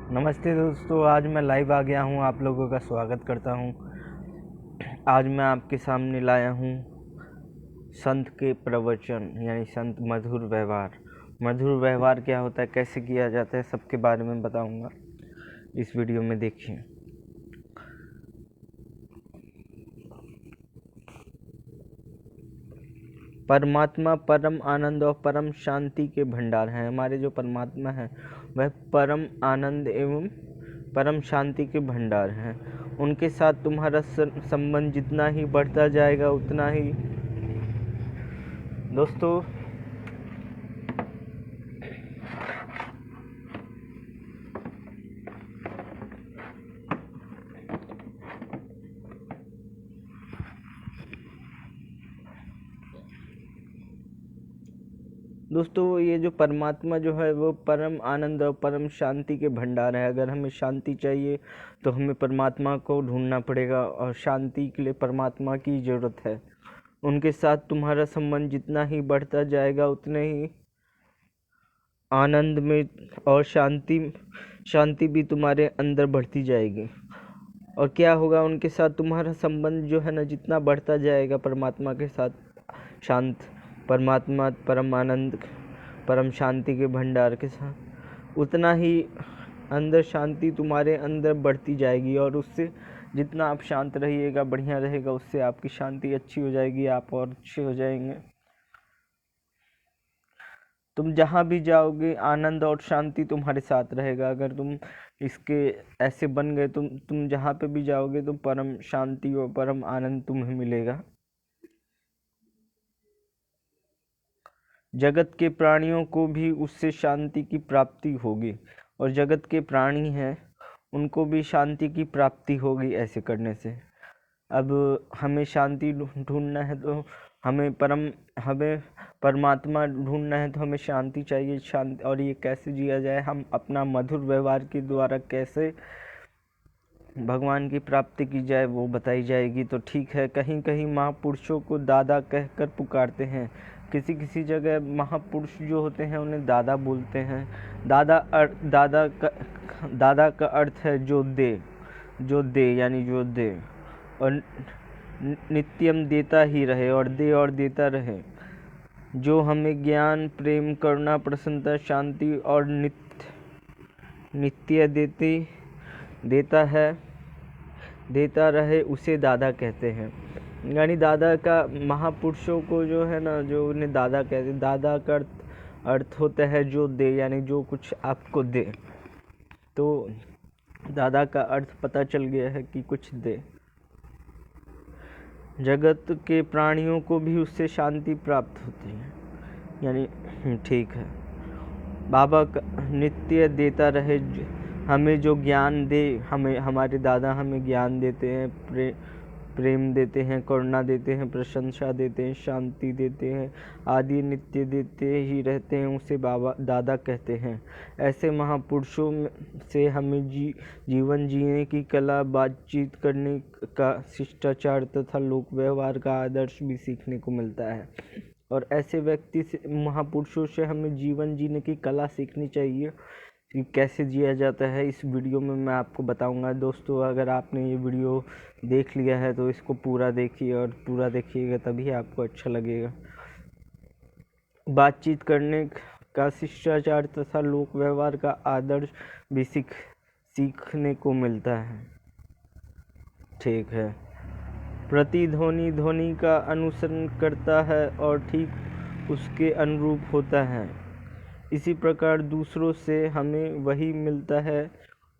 नमस्ते दोस्तों, आज मैं लाइव आ गया हूँ। आप लोगों का स्वागत करता हूँ। आज मैं आपके सामने लाया हूँ संत के प्रवचन यानी संत मधुर व्यवहार। मधुर व्यवहार क्या होता है, कैसे किया जाता है, सबके बारे में बताऊँगा इस वीडियो में। देखिए, परमात्मा परम आनंद और परम शांति के भंडार हैं। हमारे जो परमात्मा हैं वह परम आनंद एवं परम शांति के भंडार हैं। उनके साथ तुम्हारा संबंध जितना ही बढ़ता जाएगा उतना ही दोस्तों ये जो परमात्मा जो है वो परम आनंद और परम शांति के भंडार है। अगर हमें शांति चाहिए तो हमें परमात्मा को ढूंढना पड़ेगा और शांति के लिए परमात्मा की ज़रूरत है। उनके साथ तुम्हारा संबंध जितना ही बढ़ता जाएगा उतने ही आनंद में और शांति भी तुम्हारे अंदर बढ़ती जाएगी। और क्या होगा, उनके साथ तुम्हारा संबंध जो है ना जितना बढ़ता जाएगा परमात्मा के साथ, शांत परमात्मा परम आनंद परम शांति के भंडार के साथ, उतना ही अंदर शांति तुम्हारे अंदर बढ़ती जाएगी। और उससे जितना आप शांत रहिएगा, बढ़िया रहेगा, उससे आपकी शांति अच्छी हो जाएगी, आप और अच्छे हो जाएंगे। तुम जहाँ भी जाओगे आनंद और शांति तुम्हारे साथ रहेगा। अगर तुम इसके ऐसे बन गए, तुम जहाँ पे भी जाओगे तो परम शांति और परम आनंद तुम्हें मिलेगा। जगत के प्राणियों को भी उससे शांति की प्राप्ति होगी, और जगत के प्राणी हैं उनको भी शांति की प्राप्ति होगी ऐसे करने से। अब हमें शांति ढूंढना है तो हमें परमात्मा ढूंढना है तो हमें शांति चाहिए। शांति, और ये कैसे जिया जाए, हम अपना मधुर व्यवहार के द्वारा कैसे भगवान की प्राप्ति की जाए वो बताई जाएगी। तो ठीक है, कहीं कहीं महापुरुषों को दादा कहकर पुकारते हैं। किसी किसी जगह महापुरुष जो होते हैं उन्हें दादा बोलते हैं। दादा का अर्थ है जो दे यानी जो दे, और नित्यम देता ही रहे, और दे और देता रहे, जो हमें ज्ञान प्रेम करुणा प्रसन्नता शांति और नित्य देता रहे, उसे दादा कहते हैं। यानी दादा का, महापुरुषों को जो है ना, जो उन्हें दादा कहते हैं। दादा का अर्थ होता है जो दे, यानी जो कुछ आपको दे। तो दादा का अर्थ पता चल गया है कि कुछ दे। जगत के प्राणियों को भी उससे शांति प्राप्त होती है, यानी ठीक है। बाबा नित्य देता रहे, हमें जो ज्ञान दे, हमारे दादा हमें ज्ञान देते हैं, प्रेम देते हैं, करुणा देते हैं, प्रशंसा देते हैं, शांति देते हैं, आदि नित्य देते ही रहते हैं, उसे बाबा दादा कहते हैं। ऐसे महापुरुषों से हमें जीवन जीने की कला, बातचीत करने का शिष्टाचार तथा लोक व्यवहार का आदर्श भी सीखने को मिलता है। और ऐसे व्यक्ति से, महापुरुषों से हमें जीवन जीने की कला सीखनी चाहिए कि कैसे जिया जाता है। इस वीडियो में मैं आपको बताऊंगा। दोस्तों, अगर आपने ये वीडियो देख लिया है तो इसको पूरा देखिए, और पूरा देखिएगा तभी आपको अच्छा लगेगा। बातचीत करने का शिष्टाचार तथा लोक व्यवहार का आदर्श भी सीखने को मिलता है। ठीक है। प्रतिध्वनि ध्वनि का अनुसरण करता है और ठीक उसके अनुरूप होता है। इसी प्रकार दूसरों से हमें वही मिलता है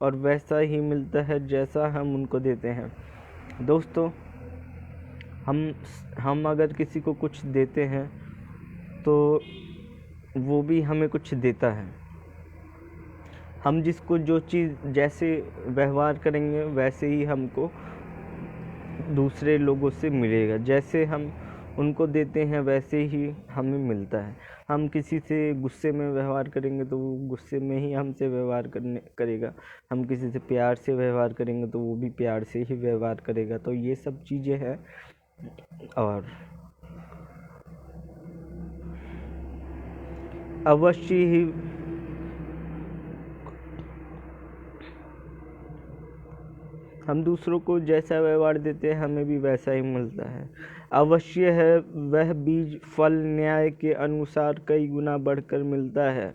और वैसा ही मिलता है जैसा हम उनको देते हैं। दोस्तों, हम अगर किसी को कुछ देते हैं तो वो भी हमें कुछ देता है। हम जिसको जो चीज़ जैसे व्यवहार करेंगे वैसे ही हमको दूसरे लोगों से मिलेगा। जैसे हम उनको देते हैं वैसे ही हमें मिलता है। हम किसी से गुस्से में व्यवहार करेंगे तो वो गुस्से में ही हमसे व्यवहार करेगा। हम किसी से प्यार से व्यवहार करेंगे तो वो भी प्यार से ही व्यवहार करेगा। तो ये सब चीज़ें हैं। और अवश्य ही हम दूसरों को जैसा व्यवहार देते हैं हमें भी वैसा ही मिलता है। अवश्य है वह बीज फल न्याय के अनुसार कई गुना बढ़कर मिलता है।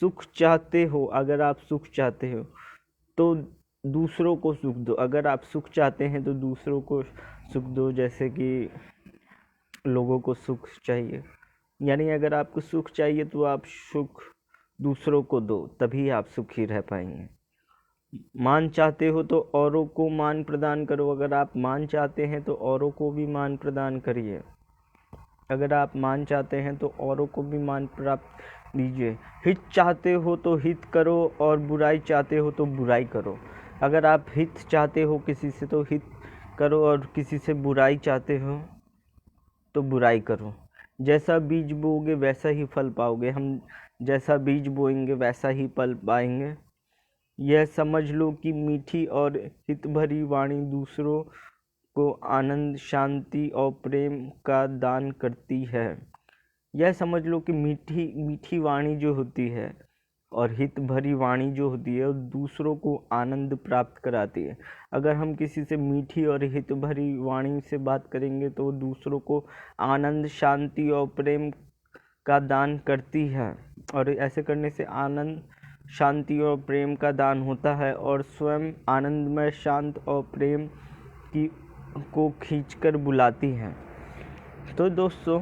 सुख चाहते हो, अगर आप सुख चाहते हो तो दूसरों को सुख दो। अगर आप सुख चाहते हैं तो दूसरों को सुख दो। जैसे कि लोगों को सुख चाहिए, यानी अगर आपको सुख चाहिए तो आप सुख दूसरों को दो, तभी आप सुखी रह पाएंगे। मान चाहते हो तो औरों को मान प्रदान करो। अगर आप मान चाहते हैं तो औरों को भी मान प्रदान करिए। अगर आप मान चाहते हैं तो औरों को भी मान प्राप्त दीजिए। हित चाहते हो तो हित करो और बुराई चाहते हो तो बुराई करो। अगर आप हित चाहते हो किसी से तो हित करो, और किसी से बुराई चाहते हो तो बुराई करो। जैसा बीज बोओगे वैसा ही फल पाओगे। हम जैसा बीज बोएंगे वैसा ही फल पाएंगे। यह समझ लो कि मीठी और हित भरी वाणी दूसरों को आनंद, शांति और प्रेम का दान करती है। यह समझ लो कि मीठी वाणी जो होती है और हित भरी वाणी जो होती है वो दूसरों को आनंद प्राप्त कराती है। अगर हम किसी से मीठी और हित भरी वाणी से बात करेंगे तो दूसरों को आनंद, शांति और प्रेम का दान करती है, और ऐसे करने से आनंद, शांति और प्रेम का दान होता है, और स्वयं आनंदमय, शांत और प्रेम की को खींचकर बुलाती है। तो दोस्तों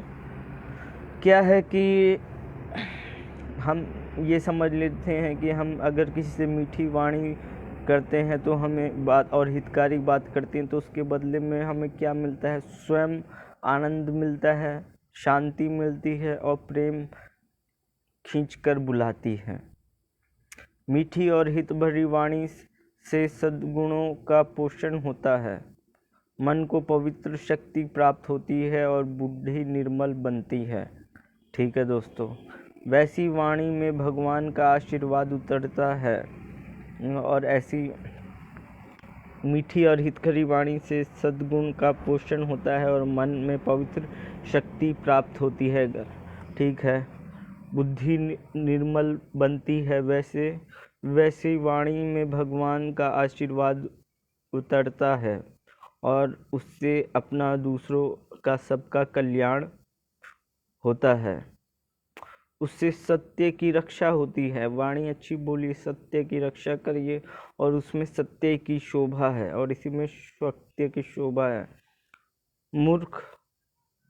क्या है कि हम ये समझ लेते हैं कि हम अगर किसी से मीठी वाणी करते हैं तो हमें बात और हितकारी बात करते हैं तो उसके बदले में हमें क्या मिलता है? स्वयं आनंद मिलता है, शांति मिलती है और प्रेम खींचकर बुलाती है। मीठी और हित भरी वाणी से सद्गुणों का पोषण होता है, मन को पवित्र शक्ति प्राप्त होती है और बुद्धि निर्मल बनती है। ठीक है दोस्तों, वैसी वाणी में भगवान का आशीर्वाद उतरता है, और ऐसी मीठी और हितकरी वाणी से सद्गुण का पोषण होता है और मन में पवित्र शक्ति प्राप्त होती है। ठीक है, बुद्धि निर्मल बनती है। वैसी वाणी में भगवान का आशीर्वाद उतरता है और उससे अपना, दूसरों का, सबका कल्याण होता है। उससे सत्य की रक्षा होती है। वाणी अच्छी बोलिए, सत्य की रक्षा करिए, और उसमें सत्य की शोभा है और इसी में सत्य की शोभा है। मूर्ख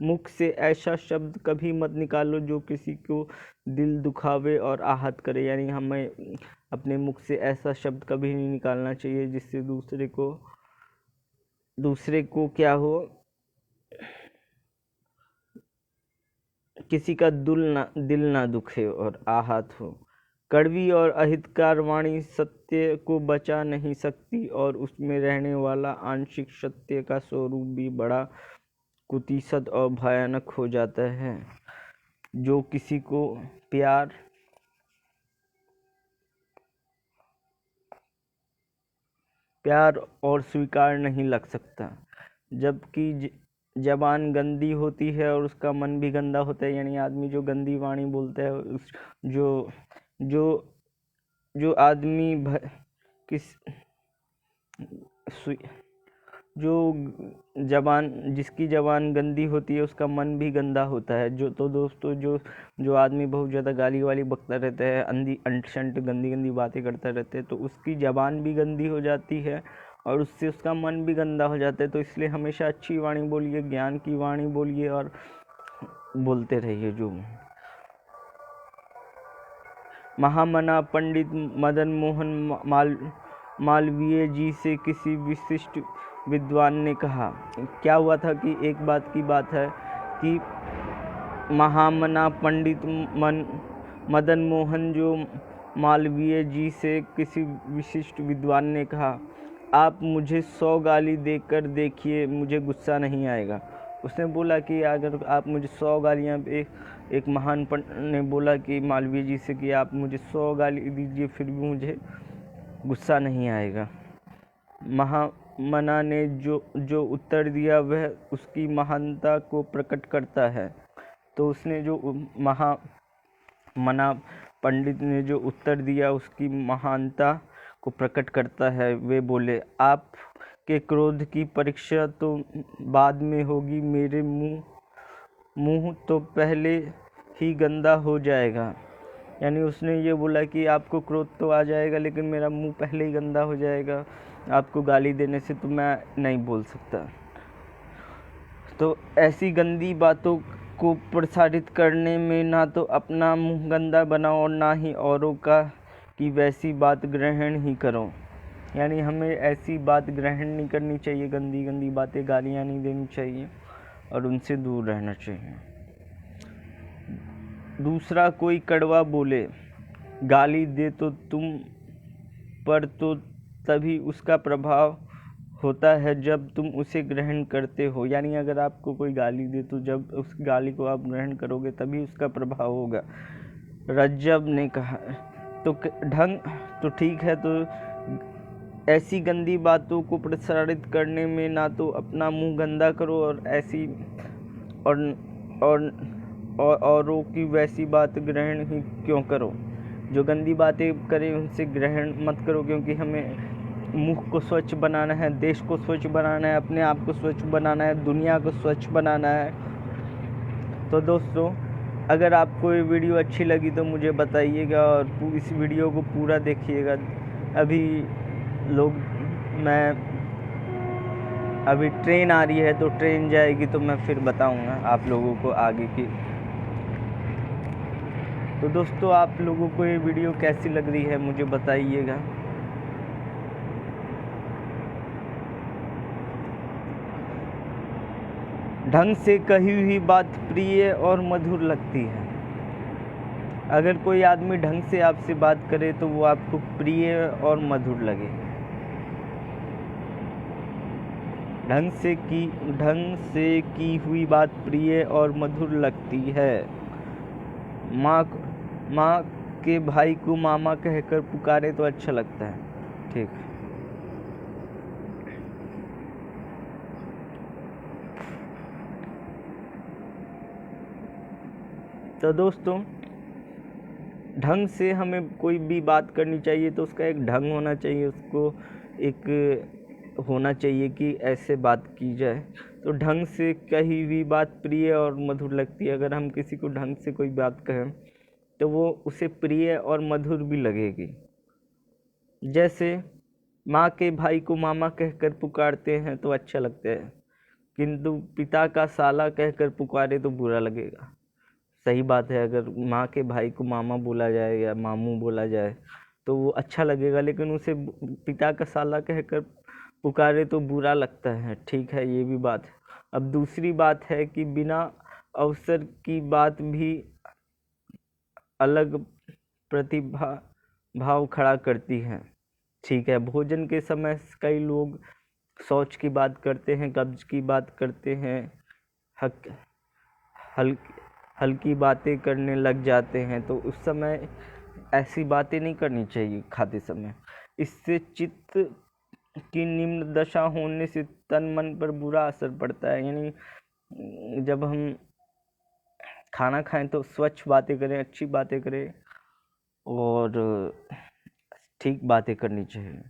मुख से ऐसा शब्द कभी मत निकालो जो किसी को दिल दुखावे और आहत करे। यानी हमें अपने मुख से ऐसा शब्द कभी नहीं निकालना चाहिए जिससे दूसरे को क्या हो, किसी का दिल ना दुखे और आहत हो। कड़वी और अहितकार वाणी सत्य को बचा नहीं सकती और उसमें रहने वाला आंशिक सत्य का स्वरूप भी बड़ा कुत्सित और भयानक हो जाता है। जो किसी को प्यार और स्वीकार नहीं लग सकता। जबकि जबान गंदी होती है और उसका मन भी गंदा होता है। यानी आदमी जो गंदी वाणी बोलता है, जो आदमी जिसकी जबान गंदी होती है उसका मन भी गंदा होता है। दोस्तों जो आदमी बहुत ज़्यादा गाली वाली बकता रहता है, अंट गंदी बातें करता रहता है, तो उसकी जबान भी गंदी हो जाती है और उससे उसका मन भी गंदा हो जाता है। तो इसलिए हमेशा अच्छी वाणी बोलिए, ज्ञान की वाणी बोलिए और बोलते रहिए। जो महामना पंडित मदन मोहन मालवीय जी से किसी विशिष्ट विद्वान ने कहा। क्या हुआ था कि एक बात की बात है कि महामना पंडित मदन मोहन जो मालवीय जी से किसी विशिष्ट विद्वान ने कहा, आप मुझे 100 गाली देकर देखिए, मुझे गुस्सा नहीं आएगा। उसने बोला कि अगर आप मुझे 100 गालियाँ, एक महान पंडित ने बोला कि मालवीय जी से कि आप मुझे 100 गाली दीजिए फिर भी मुझे गुस्सा नहीं आएगा। महामना ने जो उत्तर दिया वह उसकी महानता को प्रकट करता है। तो उसने जो महामना पंडित ने जो उत्तर दिया उसकी महानता को प्रकट करता है। वे बोले, आप के क्रोध की परीक्षा तो बाद में होगी, मेरे मुंह तो पहले ही गंदा हो जाएगा। यानी उसने ये बोला कि आपको क्रोध तो आ जाएगा लेकिन मेरा मुंह पहले ही गंदा हो जाएगा, आपको गाली देने से तो मैं नहीं बोल सकता। तो ऐसी गंदी बातों को प्रसारित करने में ना तो अपना मुंह गंदा बनाओ और ना ही औरों का कि वैसी बात ग्रहण ही करो। यानी हमें ऐसी बात ग्रहण नहीं करनी चाहिए, गंदी गंदी बातें, गालियाँ नहीं देनी चाहिए और उनसे दूर रहना चाहिए। दूसरा, कोई कड़वा बोले, गाली दे तो तुम पर तो तभी उसका प्रभाव होता है जब तुम उसे ग्रहण करते हो। यानी अगर आपको कोई गाली दे तो जब उस गाली को आप ग्रहण करोगे तभी उसका प्रभाव होगा। रज्जब ने कहा, तो ढंग तो ठीक है, तो ऐसी गंदी बातों को प्रसारित करने में ना तो अपना मुंह गंदा करो और ऐसी औरों की वैसी बात ग्रहण ही क्यों करो। जो गंदी बातें करें उनसे ग्रहण मत करो, क्योंकि हमें मुख को स्वच्छ बनाना है, देश को स्वच्छ बनाना है, अपने आप को स्वच्छ बनाना है, दुनिया को स्वच्छ बनाना है। तो दोस्तों, अगर आपको ये वीडियो अच्छी लगी तो मुझे बताइएगा और इस वीडियो को पूरा देखिएगा। अभी ट्रेन आ रही है, तो ट्रेन जाएगी तो मैं फिर बताऊंगा आप लोगों को आगे की। तो दोस्तों, आप लोगों को ये वीडियो कैसी लग रही है मुझे बताइएगा। ढंग से कही हुई बात प्रिय और मधुर लगती है। अगर कोई आदमी ढंग से आपसे बात करे तो वो आपको प्रिय और मधुर लगे। ढंग से की हुई बात प्रिय और मधुर लगती है। माँ के भाई को मामा कहकर पुकारे तो अच्छा लगता है। ठीक। तो दोस्तों, ढंग से हमें कोई भी बात करनी चाहिए तो उसका एक ढंग होना चाहिए, उसको एक होना चाहिए कि ऐसे बात की जाए। तो ढंग से कही हुई बात प्रिय और मधुर लगती है। अगर हम किसी को ढंग से कोई बात कहें तो वो उसे प्रिय और मधुर भी लगेगी। जैसे माँ के भाई को मामा कहकर पुकारते हैं तो अच्छा लगता है, किंतु पिता का साला कहकर पुकारे तो बुरा लगेगा। सही बात है, अगर माँ के भाई को मामा बोला जाए या मामू बोला जाए तो वो अच्छा लगेगा, लेकिन उसे पिता का साला कहकर पुकारे तो बुरा लगता है। ठीक है, ये भी बात है। अब दूसरी बात है कि बिना अवसर की बात भी अलग प्रतिभाव खड़ा करती है। ठीक है, भोजन के समय कई लोग शौच की बात करते हैं, कब्ज की बात करते हैं, हल्की बातें करने लग जाते हैं। तो उस समय ऐसी बातें नहीं करनी चाहिए खाते समय। इससे चित्त की निम्न दशा होने से तन मन पर बुरा असर पड़ता है। यानी जब हम खाना खाएं तो स्वच्छ बातें करें, अच्छी बातें करें और ठीक बातें करनी चाहिए।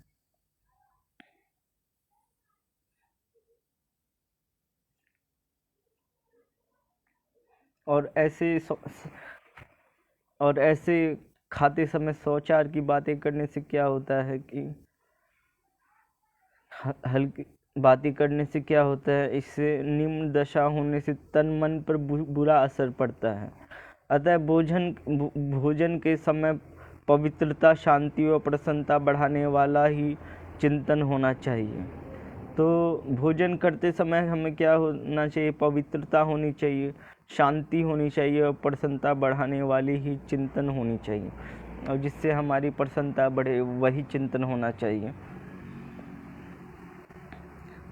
और ऐसे खाते समय शौचार की बातें करने से क्या होता है कि हल्की बातें करने से क्या होता है, इससे निम्न दशा होने से तन मन पर बुरा असर पड़ता है। अतः भोजन के समय पवित्रता, शांति और प्रसन्नता बढ़ाने वाला ही चिंतन होना चाहिए। तो भोजन करते समय हमें क्या होना चाहिए? पवित्रता होनी चाहिए, शांति होनी चाहिए और प्रसन्नता बढ़ाने वाली ही चिंतन होनी चाहिए, और जिससे हमारी प्रसन्नता बढ़े वही चिंतन होना चाहिए।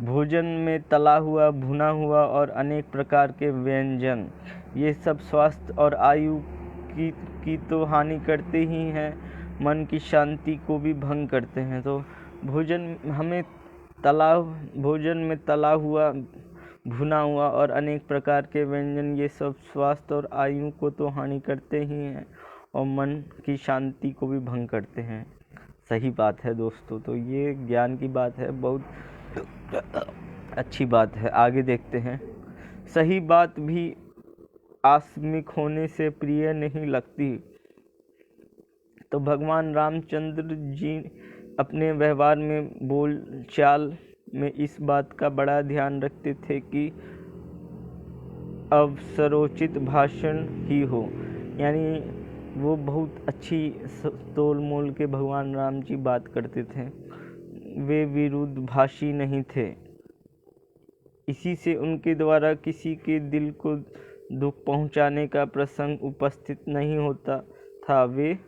भोजन में तला हुआ, भुना हुआ और अनेक प्रकार के व्यंजन, ये सब स्वास्थ्य और आयु की तो हानि करते ही हैं, मन की शांति को भी भंग करते हैं। तो भोजन में तला हुआ, भुना हुआ और अनेक प्रकार के व्यंजन, ये सब स्वास्थ्य और आयु को तो हानि करते ही हैं और मन की शांति को भी भंग करते हैं। सही बात है दोस्तों। तो ये ज्ञान की बात है, बहुत अच्छी बात है। आगे देखते हैं। सही बात भी आकस्मिक होने से प्रिय नहीं लगती। तो भगवान रामचंद्र जी अपने व्यवहार में, बोल चाल में इस बात का बड़ा ध्यान रखते थे कि अवसरोचित भाषण ही हो। यानी वो बहुत अच्छी तोल मोल के भगवान राम जी बात करते थे, वे विरुद्ध भाषी नहीं थे। इसी से उनके द्वारा किसी के दिल को दुख पहुंचाने का प्रसंग उपस्थित नहीं होता था। वे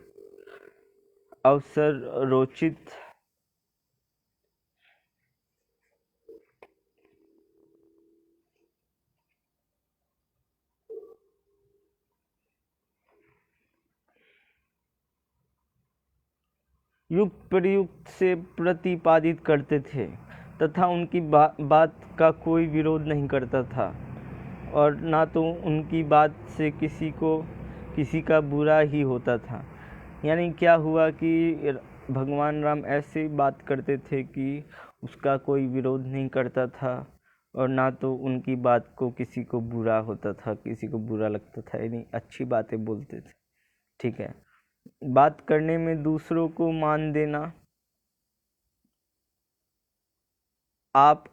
अवसरोचित युक्त प्रयुक्त से प्रतिपादित करते थे तथा उनकी बात का कोई विरोध नहीं करता था, और ना तो उनकी बात से किसी का बुरा ही होता था। यानी क्या हुआ कि भगवान राम ऐसे बात करते थे कि उसका कोई विरोध नहीं करता था, और ना तो उनकी बात को किसी को बुरा होता था, किसी को बुरा लगता था। यानी अच्छी बातें बोलते थे। ठीक है। बात करने में दूसरों को मान देना। आप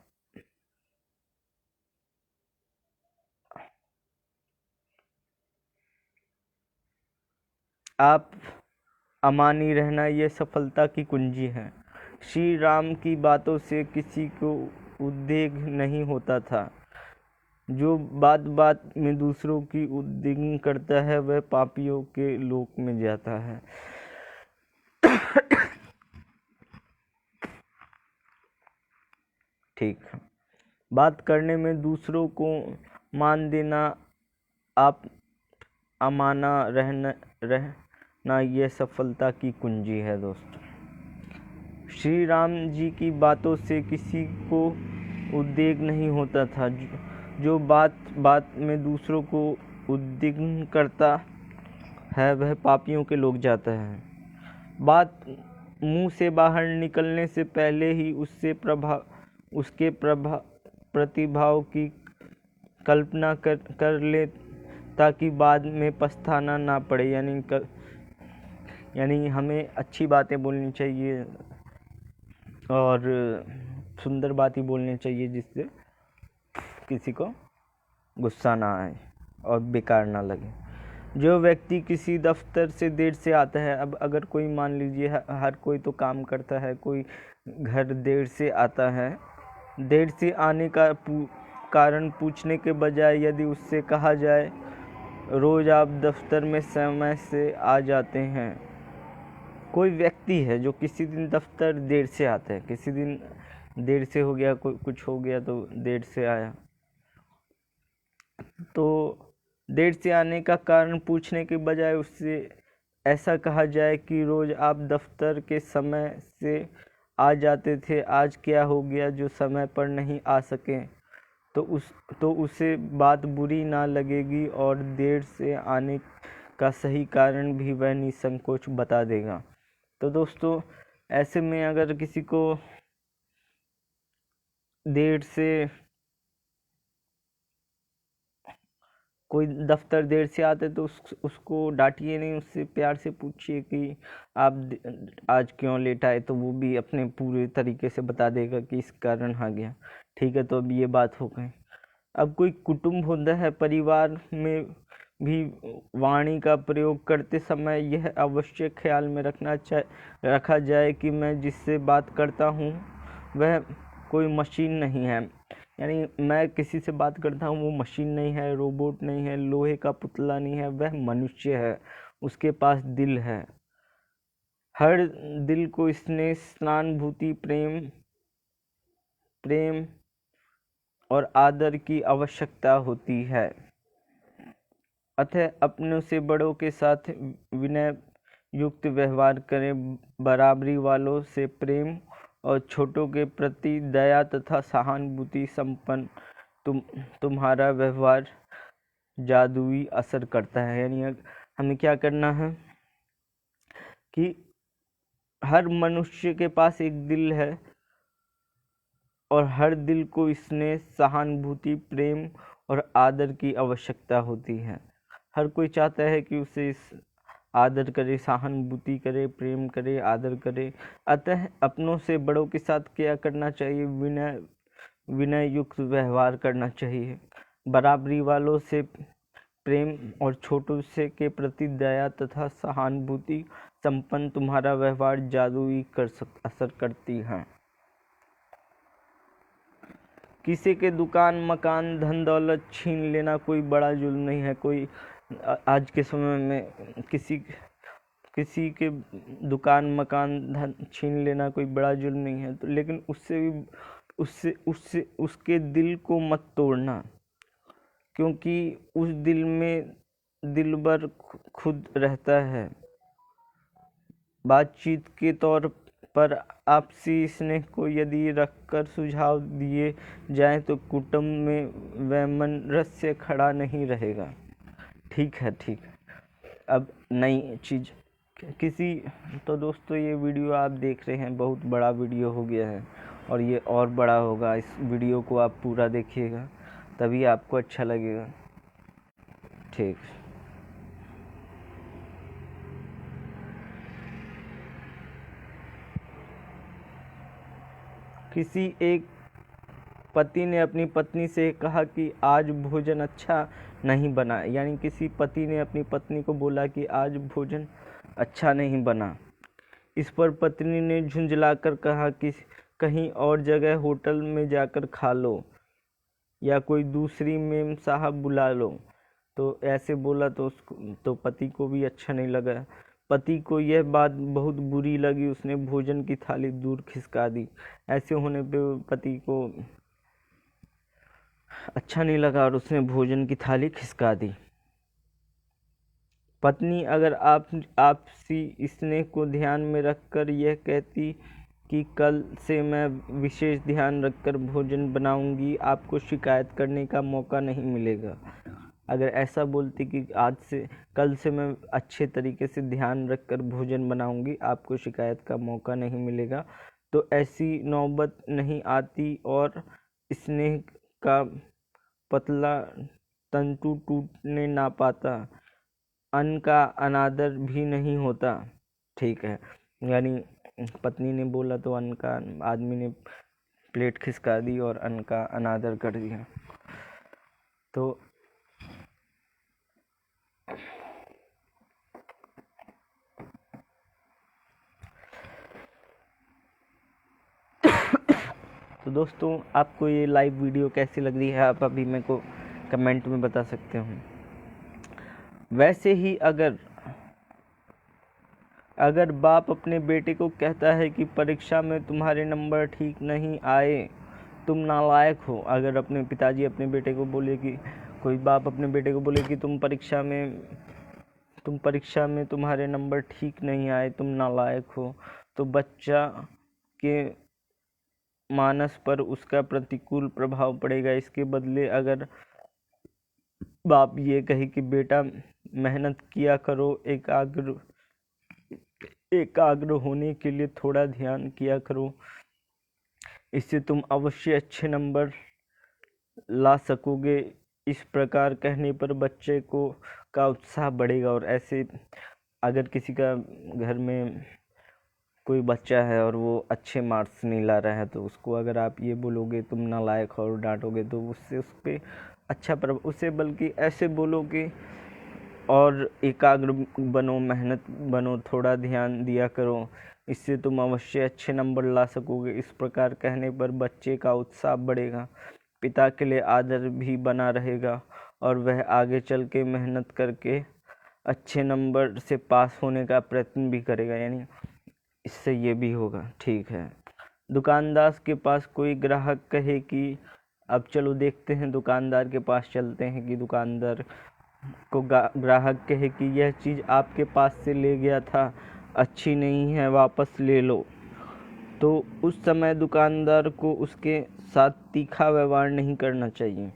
अमानी रहना, यह सफलता की कुंजी है। श्री राम की बातों से किसी को उद्वेग नहीं होता था। जो बात बात में दूसरों की उद्विग्न करता है वह पापियों के लोक में जाता है। ठीक है। बात करने में दूसरों को मान देना, आप अमाना रहना यह सफलता की कुंजी है दोस्तों। श्री राम जी की बातों से किसी को उद्वेग नहीं होता था। जो बात बात में दूसरों को उद्विग्न करता है वह पापियों के लोग जाता है। बात मुंह से बाहर निकलने से पहले ही उसके प्रतिभाव की कल्पना कर ले, ताकि बाद में पछताना ना पड़े। यानी हमें अच्छी बातें बोलनी चाहिए और सुंदर बातें बोलनी चाहिए, जिससे किसी को गुस्सा ना आए और बेकार ना लगे। जो व्यक्ति किसी दफ्तर से देर से आता है, अब अगर कोई मान लीजिए हर कोई तो काम करता है, कोई घर देर से आता है, देर से आने का कारण पूछने के बजाय यदि उससे कहा जाए रोज़ आप दफ्तर में समय से आ जाते हैं। कोई व्यक्ति है जो किसी दिन दफ्तर देर से आता है, किसी दिन देर से हो गया, कुछ हो गया तो देर से आया, तो देर से आने का कारण पूछने के बजाय उससे ऐसा कहा जाए कि रोज़ आप दफ्तर के समय से आ जाते थे, आज क्या हो गया जो समय पर नहीं आ सके, तो उसे बात बुरी ना लगेगी और देर से आने का सही कारण भी वह निसंकोच बता देगा। तो दोस्तों, ऐसे में अगर किसी को देर से कोई दफ्तर देर से आते तो उसको डांटिए नहीं, उससे प्यार से पूछिए कि आप आज क्यों लेट आए, तो वो भी अपने पूरे तरीके से बता देगा कि इस कारण आ गया। ठीक है, तो अब ये बात हो गई। अब कोई कुटुंब होता है, परिवार में भी वाणी का प्रयोग करते समय यह अवश्य ख्याल में रखा जाए कि मैं जिससे बात करता हूँ वह कोई मशीन नहीं है। यानी मैं किसी से बात करता हूँ, वो मशीन नहीं है, रोबोट नहीं है, लोहे का पुतला नहीं है, वह मनुष्य है, उसके पास दिल है। हर दिल को स्नेह, सहानुभूति, प्रेम और आदर की आवश्यकता होती है। अतः अपनों से बड़ों के साथ विनय युक्त व्यवहार करें, बराबरी वालों से प्रेम और छोटों के प्रति दया तथा सहानुभूति संपन्न तुम्हारा व्यवहार जादुई असर करता है। यानी हमें क्या करना है कि हर मनुष्य के पास एक दिल है और हर दिल को स्नेह, सहानुभूति, प्रेम और आदर की आवश्यकता होती है। हर कोई चाहता है कि उसे इस आदर करे, सहानुभूति करे, प्रेम करे, आदर करे। अतः अपनों से बड़ों के साथ क्या करना चाहिए? विनय युक्त व्यवहार करना चाहिए। बराबरी वालों से प्रेम और छोटों से के प्रति दया तथा सहानुभूति संपन्न तुम्हारा व्यवहार जादुई असर करती है। किसी के दुकान, मकान, धन दौलत छीन लेना कोई बड़ा जुल्म नहीं है। कोई आज के समय में किसी के दुकान, मकान, धन छीन लेना कोई बड़ा जुल्म नहीं है। तो लेकिन उसके दिल को मत तोड़ना, क्योंकि उस दिल में दिलबर खुद रहता है। बातचीत के तौर पर आपसी स्नेह को यदि रखकर सुझाव दिए जाएं तो कुटुंब में वैमनस्य खड़ा नहीं रहेगा। ठीक है। अब नई चीज़ तो दोस्तों ये वीडियो आप देख रहे हैं, बहुत बड़ा वीडियो हो गया है और ये और बड़ा होगा। इस वीडियो को आप पूरा देखिएगा, तभी आपको अच्छा लगेगा। ठीक। किसी एक पति ने अपनी पत्नी से कहा कि आज भोजन अच्छा नहीं बना। यानी किसी पति ने अपनी पत्नी को बोला कि आज भोजन अच्छा नहीं बना। इस पर पत्नी ने झुंझलाकर कहा कि कहीं और जगह होटल में जाकर खा लो या कोई दूसरी मेम साहब बुला लो। तो ऐसे बोला तो पति को भी अच्छा नहीं लगा। पति को यह बात बहुत बुरी लगी। उसने भोजन की थाली दूर खिसका दी। ऐसे होने पे पति को अच्छा नहीं लगा और उसने भोजन की थाली खिसका दी। पत्नी अगर आपसी स्नेह को ध्यान में रखकर यह कहती कि कल से मैं विशेष ध्यान रखकर भोजन बनाऊंगी, आपको शिकायत करने का मौका नहीं मिलेगा। अगर ऐसा बोलती कि कल से मैं अच्छे तरीके से ध्यान रखकर भोजन बनाऊंगी, आपको शिकायत का मौका नहीं मिलेगा, तो ऐसी नौबत नहीं आती और स्नेह का पतला तंतु टूटने ना पाता, अन्न का अनादर भी नहीं होता। ठीक है। यानी पत्नी ने बोला तो अन्न का, आदमी ने प्लेट खिसका दी और अन्न का अनादर कर दिया। तो दोस्तों आपको ये लाइव वीडियो कैसी लग रही है, आप अभी मेरे को कमेंट में बता सकते हो। वैसे ही अगर बाप अपने बेटे को कहता है कि परीक्षा में तुम्हारे नंबर ठीक नहीं आए, तुम नालायक हो। अगर अपने पिताजी अपने बेटे को बोले कि कोई बाप अपने बेटे को बोले कि तुम परीक्षा में तुम्हारे नंबर ठीक नहीं आए, तुम नालायक हो, तो बच्चा के मानस पर उसका प्रतिकूल प्रभाव पड़ेगा। इसके बदले अगर बाप ये कहे कि बेटा मेहनत किया करो, एकाग्र होने के लिए थोड़ा ध्यान किया करो, इससे तुम अवश्य अच्छे नंबर ला सकोगे। इस प्रकार कहने पर बच्चे का उत्साह बढ़ेगा। और ऐसे अगर किसी का घर में कोई बच्चा है और वो अच्छे मार्क्स नहीं ला रहा है, तो उसको अगर आप ये बोलोगे तुम नालायक हो और डांटोगे, तो उससे उस पर अच्छा उसे बल्कि ऐसे बोलोगे और एकाग्र बनो, मेहनत बनो, थोड़ा ध्यान दिया करो, इससे तुम अवश्य अच्छे नंबर ला सकोगे। इस प्रकार कहने पर बच्चे का उत्साह बढ़ेगा, पिता के लिए आदर भी बना रहेगा और वह आगे चल के मेहनत करके अच्छे नंबर से पास होने का प्रयत्न भी करेगा। यानी इससे ये भी होगा। ठीक है। दुकानदार के पास कोई ग्राहक कहे कि अब चलो देखते हैं, दुकानदार के पास चलते हैं कि दुकानदार को ग्राहक कहे कि यह चीज़ आपके पास से ले गया था, अच्छी नहीं है, वापस ले लो। तो उस समय दुकानदार को उसके साथ तीखा व्यवहार नहीं करना चाहिए।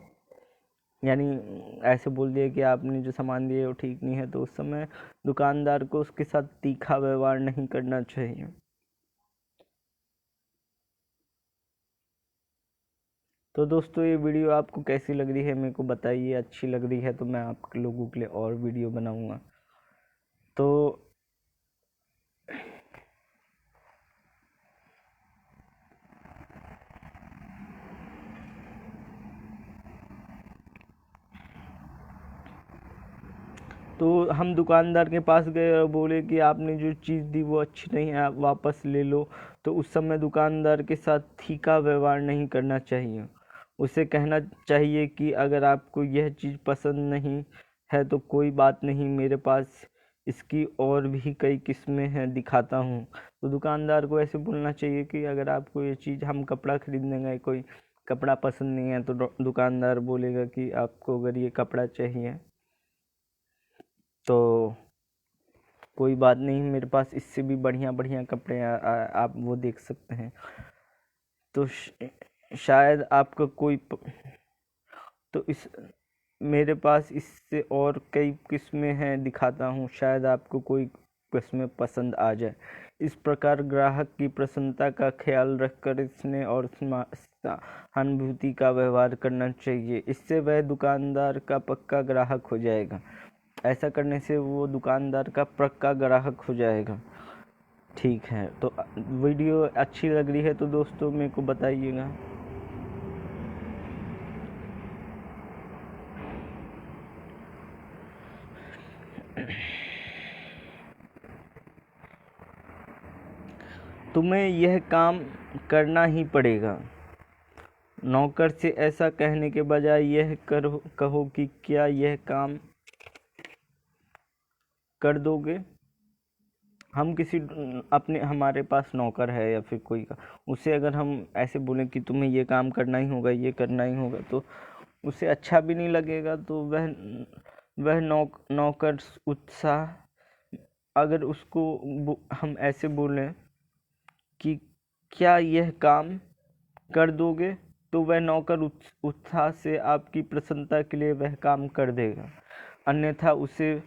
यानी ऐसे बोल दिया कि आपने जो सामान दिया वो ठीक नहीं है, तो उस समय दुकानदार को उसके साथ तीखा व्यवहार नहीं करना चाहिए। तो दोस्तों ये वीडियो आपको कैसी लग रही है मेरे को बताइए। अच्छी लग रही है तो मैं आप लोगों के लिए और वीडियो बनाऊंगा। तो हम दुकानदार के पास गए और बोले कि आपने जो चीज़ दी वो अच्छी नहीं है, आप वापस ले लो। तो उस समय दुकानदार के साथ तीखा व्यवहार नहीं करना चाहिए। उसे कहना चाहिए कि अगर आपको यह चीज़ पसंद नहीं है तो कोई बात नहीं, मेरे पास इसकी और भी कई किस्में हैं, दिखाता हूँ। तो दुकानदार को ऐसे बोलना चाहिए कि अगर आपको ये चीज़, हम कपड़ा खरीदने गए, कोई कपड़ा पसंद नहीं है तो दुकानदार बोलेगा कि आपको अगर ये कपड़ा चाहिए तो कोई बात नहीं, मेरे पास इससे भी बढ़िया बढ़िया कपड़े आप वो देख सकते हैं। तो शायद आपका कोई तो इस मेरे पास इससे और कई किस्में हैं, दिखाता हूँ, शायद आपको कोई किस्में पसंद आ जाए। इस प्रकार ग्राहक की प्रसन्नता का ख्याल रखकर स्नेह और सहानुभूति का व्यवहार करना चाहिए। इससे वह दुकानदार का पक्का ग्राहक हो जाएगा। ऐसा करने से वो दुकानदार का पक्का ग्राहक हो जाएगा। ठीक है, तो वीडियो अच्छी लग रही है तो दोस्तों मेरे को बताइएगा। तुम्हें यह काम करना ही पड़ेगा। नौकर से ऐसा कहने के बजाय यह कहो कि क्या यह काम कर दोगे। हम हमारे पास नौकर है या फिर कोई का, उसे अगर हम ऐसे बोलें कि तुम्हें ये काम करना ही होगा, ये करना ही होगा, तो उसे अच्छा भी नहीं लगेगा। तो वह नौकर उत्साह, अगर उसको हम ऐसे बोलें कि क्या यह काम कर दोगे, तो वह नौकर उत्साह से आपकी प्रसन्नता के लिए वह काम कर देगा। अन्यथा उसे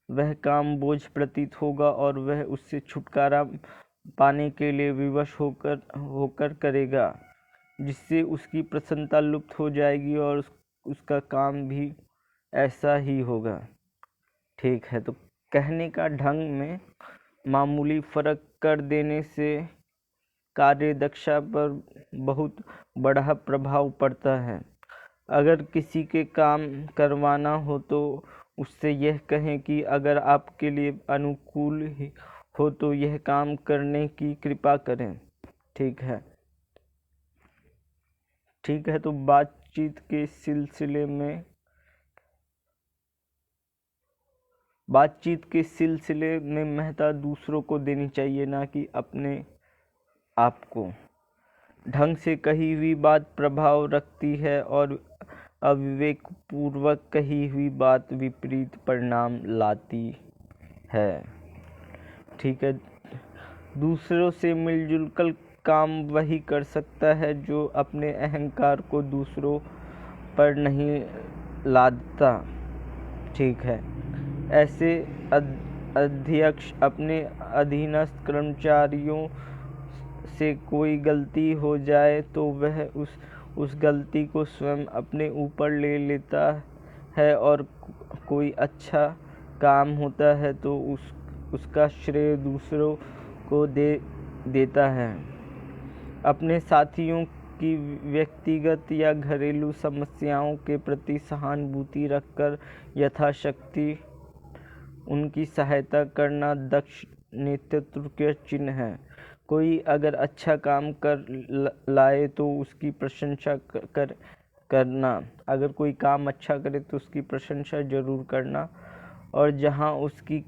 वह काम बोझ प्रतीत होगा और वह उससे छुटकारा पाने के लिए विवश होकर करेगा, जिससे उसकी प्रसन्नता लुप्त हो जाएगी और उसका काम भी ऐसा ही होगा। ठीक है, तो कहने का ढंग में मामूली फर्क कर देने से कार्यदक्षता पर बहुत बड़ा प्रभाव पड़ता है। अगर किसी के काम करवाना हो तो उससे यह कहें कि अगर आपके लिए अनुकूल हो तो यह काम करने की कृपा करें। ठीक है, तो बातचीत के सिलसिले में महत्ता दूसरों को देनी चाहिए, ना कि अपने आप को। ढंग से कही हुई बात प्रभाव रखती है और अविवेकपूर्वक कही हुई बात विपरीत परिणाम लाती है। ठीक है, दूसरों से मिलजुल कर काम वही कर सकता है जो अपने अहंकार को दूसरों पर नहीं लादता। ठीक है, ऐसे अध्यक्ष अपने अधीनस्थ कर्मचारियों से कोई गलती हो जाए तो वह उस गलती को स्वयं अपने ऊपर ले लेता है, और कोई अच्छा काम होता है तो उसका श्रेय दूसरों को देता है। अपने साथियों की व्यक्तिगत या घरेलू समस्याओं के प्रति सहानुभूति रखकर यथाशक्ति उनकी सहायता करना दक्ष नेतृत्व के चिन्ह है। कोई अगर अच्छा काम कर लाए तो उसकी प्रशंसा करना। अगर कोई काम अच्छा करे तो उसकी प्रशंसा जरूर करना, और जहाँ उसकी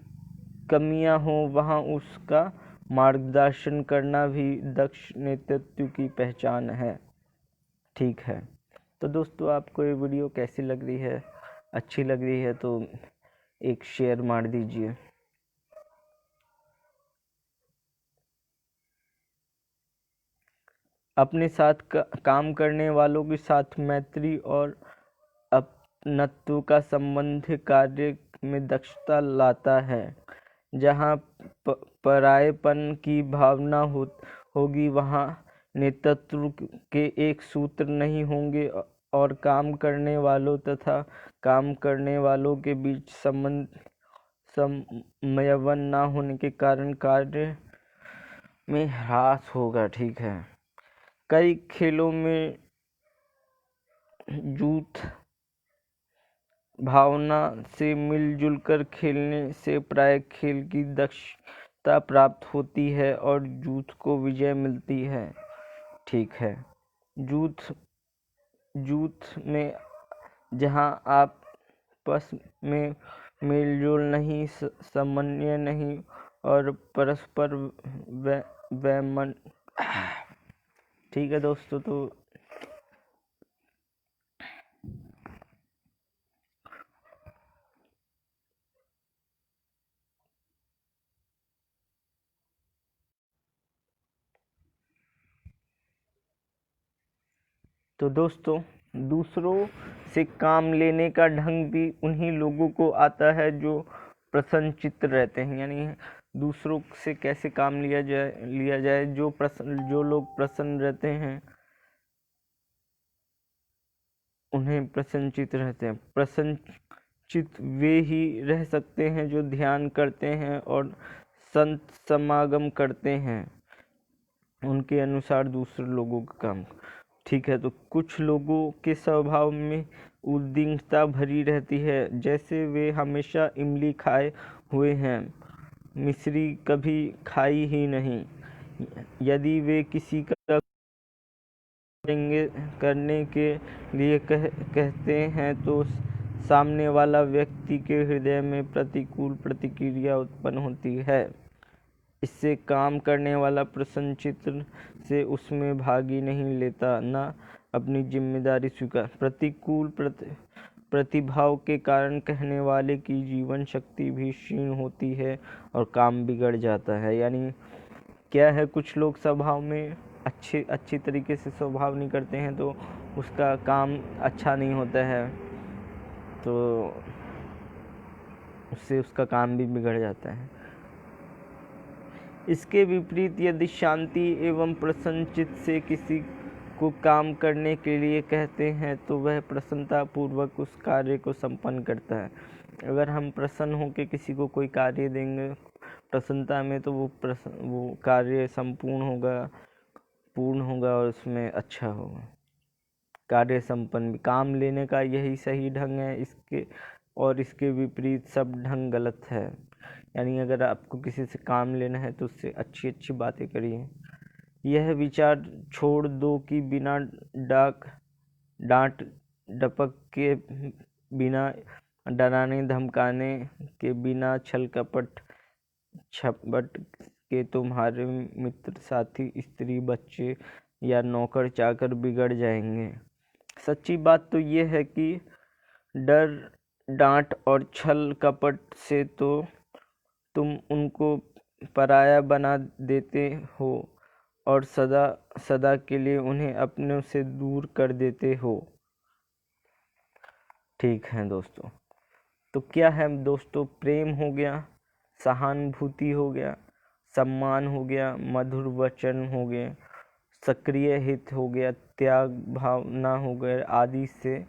कमियां हो वहाँ उसका मार्गदर्शन करना भी दक्ष नेतृत्व की पहचान है। ठीक है, तो दोस्तों आपको ये वीडियो कैसी लग रही है? अच्छी लग रही है तो एक शेयर मार दीजिए। अपने साथ काम करने वालों के साथ मैत्री और अपनत्व का संबंध कार्य में दक्षता लाता है। जहाँ परायेपन की भावना होगी वहाँ नेतृत्व के एक सूत्र नहीं होंगे और काम करने वालों तथा काम करने वालों के बीच समन्वय न होने के कारण कार्य में ह्रास होगा। ठीक है। कई खेलों में जूथ भावना से मिलजुल कर खेलने से प्राय खेल की दक्षता प्राप्त होती है और जूथ को विजय मिलती है। ठीक है। जूथ में जहां आपस में मेलजोल नहीं, समन्वय नहीं और परस्पर वैमन। ठीक है दोस्तों, तो दोस्तों दूसरों से काम लेने का ढंग भी उन्हीं लोगों को आता है जो प्रसन्नचित्त रहते हैं। यानी दूसरों से कैसे काम लिया जाए, जो लोग प्रसन्न रहते हैं उन्हें प्रसन्नचित्त रहते हैं। प्रसन्नचित्त वे ही रह सकते हैं जो ध्यान करते हैं और संत समागम करते हैं, उनके अनुसार दूसरे लोगों का काम। ठीक है। तो कुछ लोगों के स्वभाव में उद्विग्नता भरी रहती है, जैसे वे हमेशा इमली खाए हुए हैं, मिश्री कभी खाई ही नहीं। यदि वे किसी का करने के लिए कहते हैं तो सामने वाला व्यक्ति के हृदय में प्रतिकूल प्रतिक्रिया उत्पन्न होती है। इससे काम करने वाला प्रसन्नचित्त से उसमें भाग ही नहीं लेता, न अपनी जिम्मेदारी स्वीकार। प्रतिकूल प्रतिभाव के कारण कहने वाले की जीवन शक्ति भी क्षीण होती है और काम बिगड़ जाता है। यानी क्या है, कुछ लोग स्वभाव में अच्छी तरीके से स्वभाव नहीं करते हैं तो उसका काम अच्छा नहीं होता है, तो उससे उसका काम भी बिगड़ जाता है। इसके विपरीत यदि शांति एवं प्रसन्नचित्त से किसी को काम करने के लिए कहते हैं तो वह प्रसन्नता पूर्वक उस कार्य को संपन्न करता है। अगर हम प्रसन्न होकर किसी को कोई कार्य देंगे प्रसन्नता में, तो वो कार्य पूर्ण होगा और उसमें अच्छा होगा, कार्य संपन्न। काम लेने का यही सही ढंग है, इसके विपरीत सब ढंग गलत है। यानी अगर आपको किसी से काम लेना है तो उससे अच्छी बातें करिए। यह विचार छोड़ दो कि बिना डांट डपक के, बिना डराने धमकाने के, बिना छल कपट छपट के तुम्हारे मित्र साथी स्त्री बच्चे या नौकर चाकर बिगड़ जाएंगे। सच्ची बात तो ये है कि डर डांट और छल कपट से तो तुम उनको पराया बना देते हो और सदा के लिए उन्हें अपने से दूर कर देते हो। ठीक है दोस्तों। तो क्या है दोस्तों, प्रेम हो गया, सहानुभूति हो गया, सम्मान हो गया, मधुर वचन हो गए, सक्रिय हित हो गया, त्याग भावना हो गए आदि से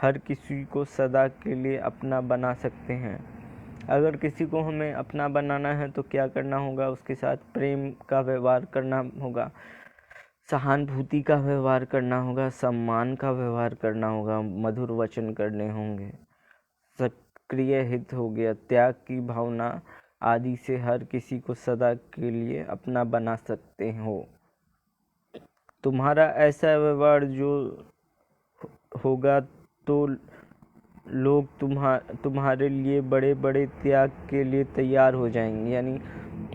हर किसी को सदा के लिए अपना बना सकते हैं। अगर किसी को हमें अपना बनाना है तो क्या करना होगा, उसके साथ प्रेम का व्यवहार करना होगा, सहानुभूति का व्यवहार करना होगा, सम्मान का व्यवहार करना होगा, मधुर वचन करने होंगे, सक्रिय हित हो गया, त्याग की भावना आदि से हर किसी को सदा के लिए अपना बना सकते हो। तुम्हारा ऐसा व्यवहार जो होगा तो लोग तुम्हारे लिए बड़े बड़े त्याग के लिए तैयार हो जाएंगे। यानी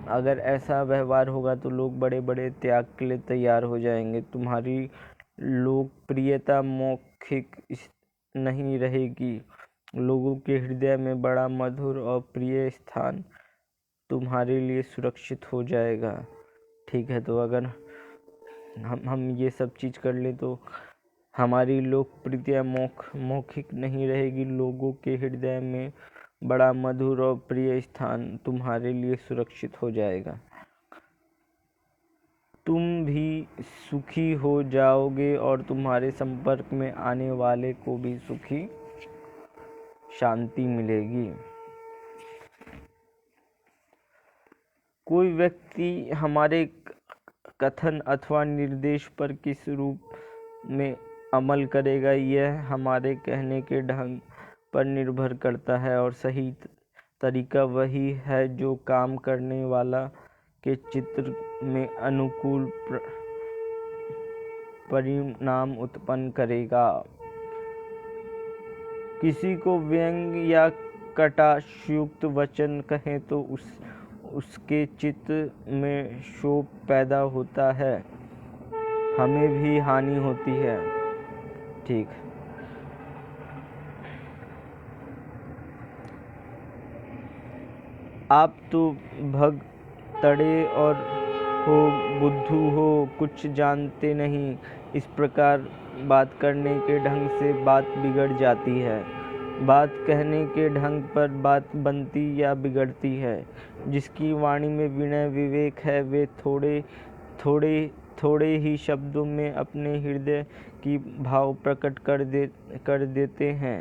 अगर ऐसा व्यवहार होगा तो लोग बड़े बड़े त्याग के लिए तैयार हो जाएंगे। तुम्हारी लोकप्रियता मौखिक नहीं रहेगी, लोगों के हृदय में बड़ा मधुर और प्रिय स्थान तुम्हारे लिए सुरक्षित हो जाएगा। ठीक है। तो अगर हम ये सब चीज़ कर ले तो हमारी लोकप्रियता मौखिक नहीं रहेगी, लोगों के हृदय में बड़ा मधुर और प्रिय स्थान तुम्हारे लिए सुरक्षित हो जाएगा। तुम भी सुखी हो जाओगे और तुम्हारे संपर्क में आने वाले को भी सुखी शांति मिलेगी। कोई व्यक्ति हमारे कथन अथवा निर्देश पर किस रूप में अमल करेगा, यह हमारे कहने के ढंग पर निर्भर करता है, और सही तरीका वही है जो काम करने वाला के चित्र में अनुकूल परिणाम उत्पन्न करेगा। किसी को व्यंग या कटाक्षयुक्त वचन कहें तो उसके चित्त में शोक पैदा होता है, हमें भी हानि होती है। ठीक, आप तो भग तड़े और हो, बुद्धू हो, कुछ जानते नहीं। इस प्रकार बात करने के ढंग से बात बिगड़ जाती है। बात कहने के ढंग पर बात बनती या बिगड़ती है। जिसकी वाणी में विनय विवेक है, वे थोड़े ही शब्दों में अपने हृदय की भाव प्रकट कर देते हैं।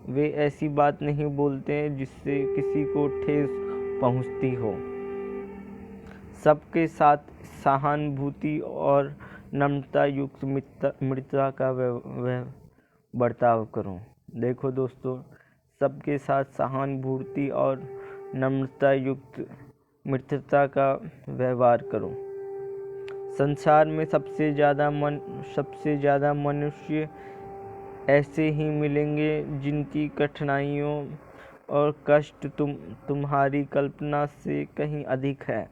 वे ऐसी बात नहीं बोलते हैं जिससे किसी को ठेस पहुंचती हो। सबके साथ सहानुभूति और नम्रता युक्त मित्रता का बर्ताव करो। देखो दोस्तों, सबके साथ सहानुभूति और नम्रता युक्त मित्रता का व्यवहार करो। संसार में सबसे ज़्यादा मनुष्य ऐसे ही मिलेंगे जिनकी कठिनाइयों और कष्ट तुम्हारी कल्पना से कहीं अधिक है।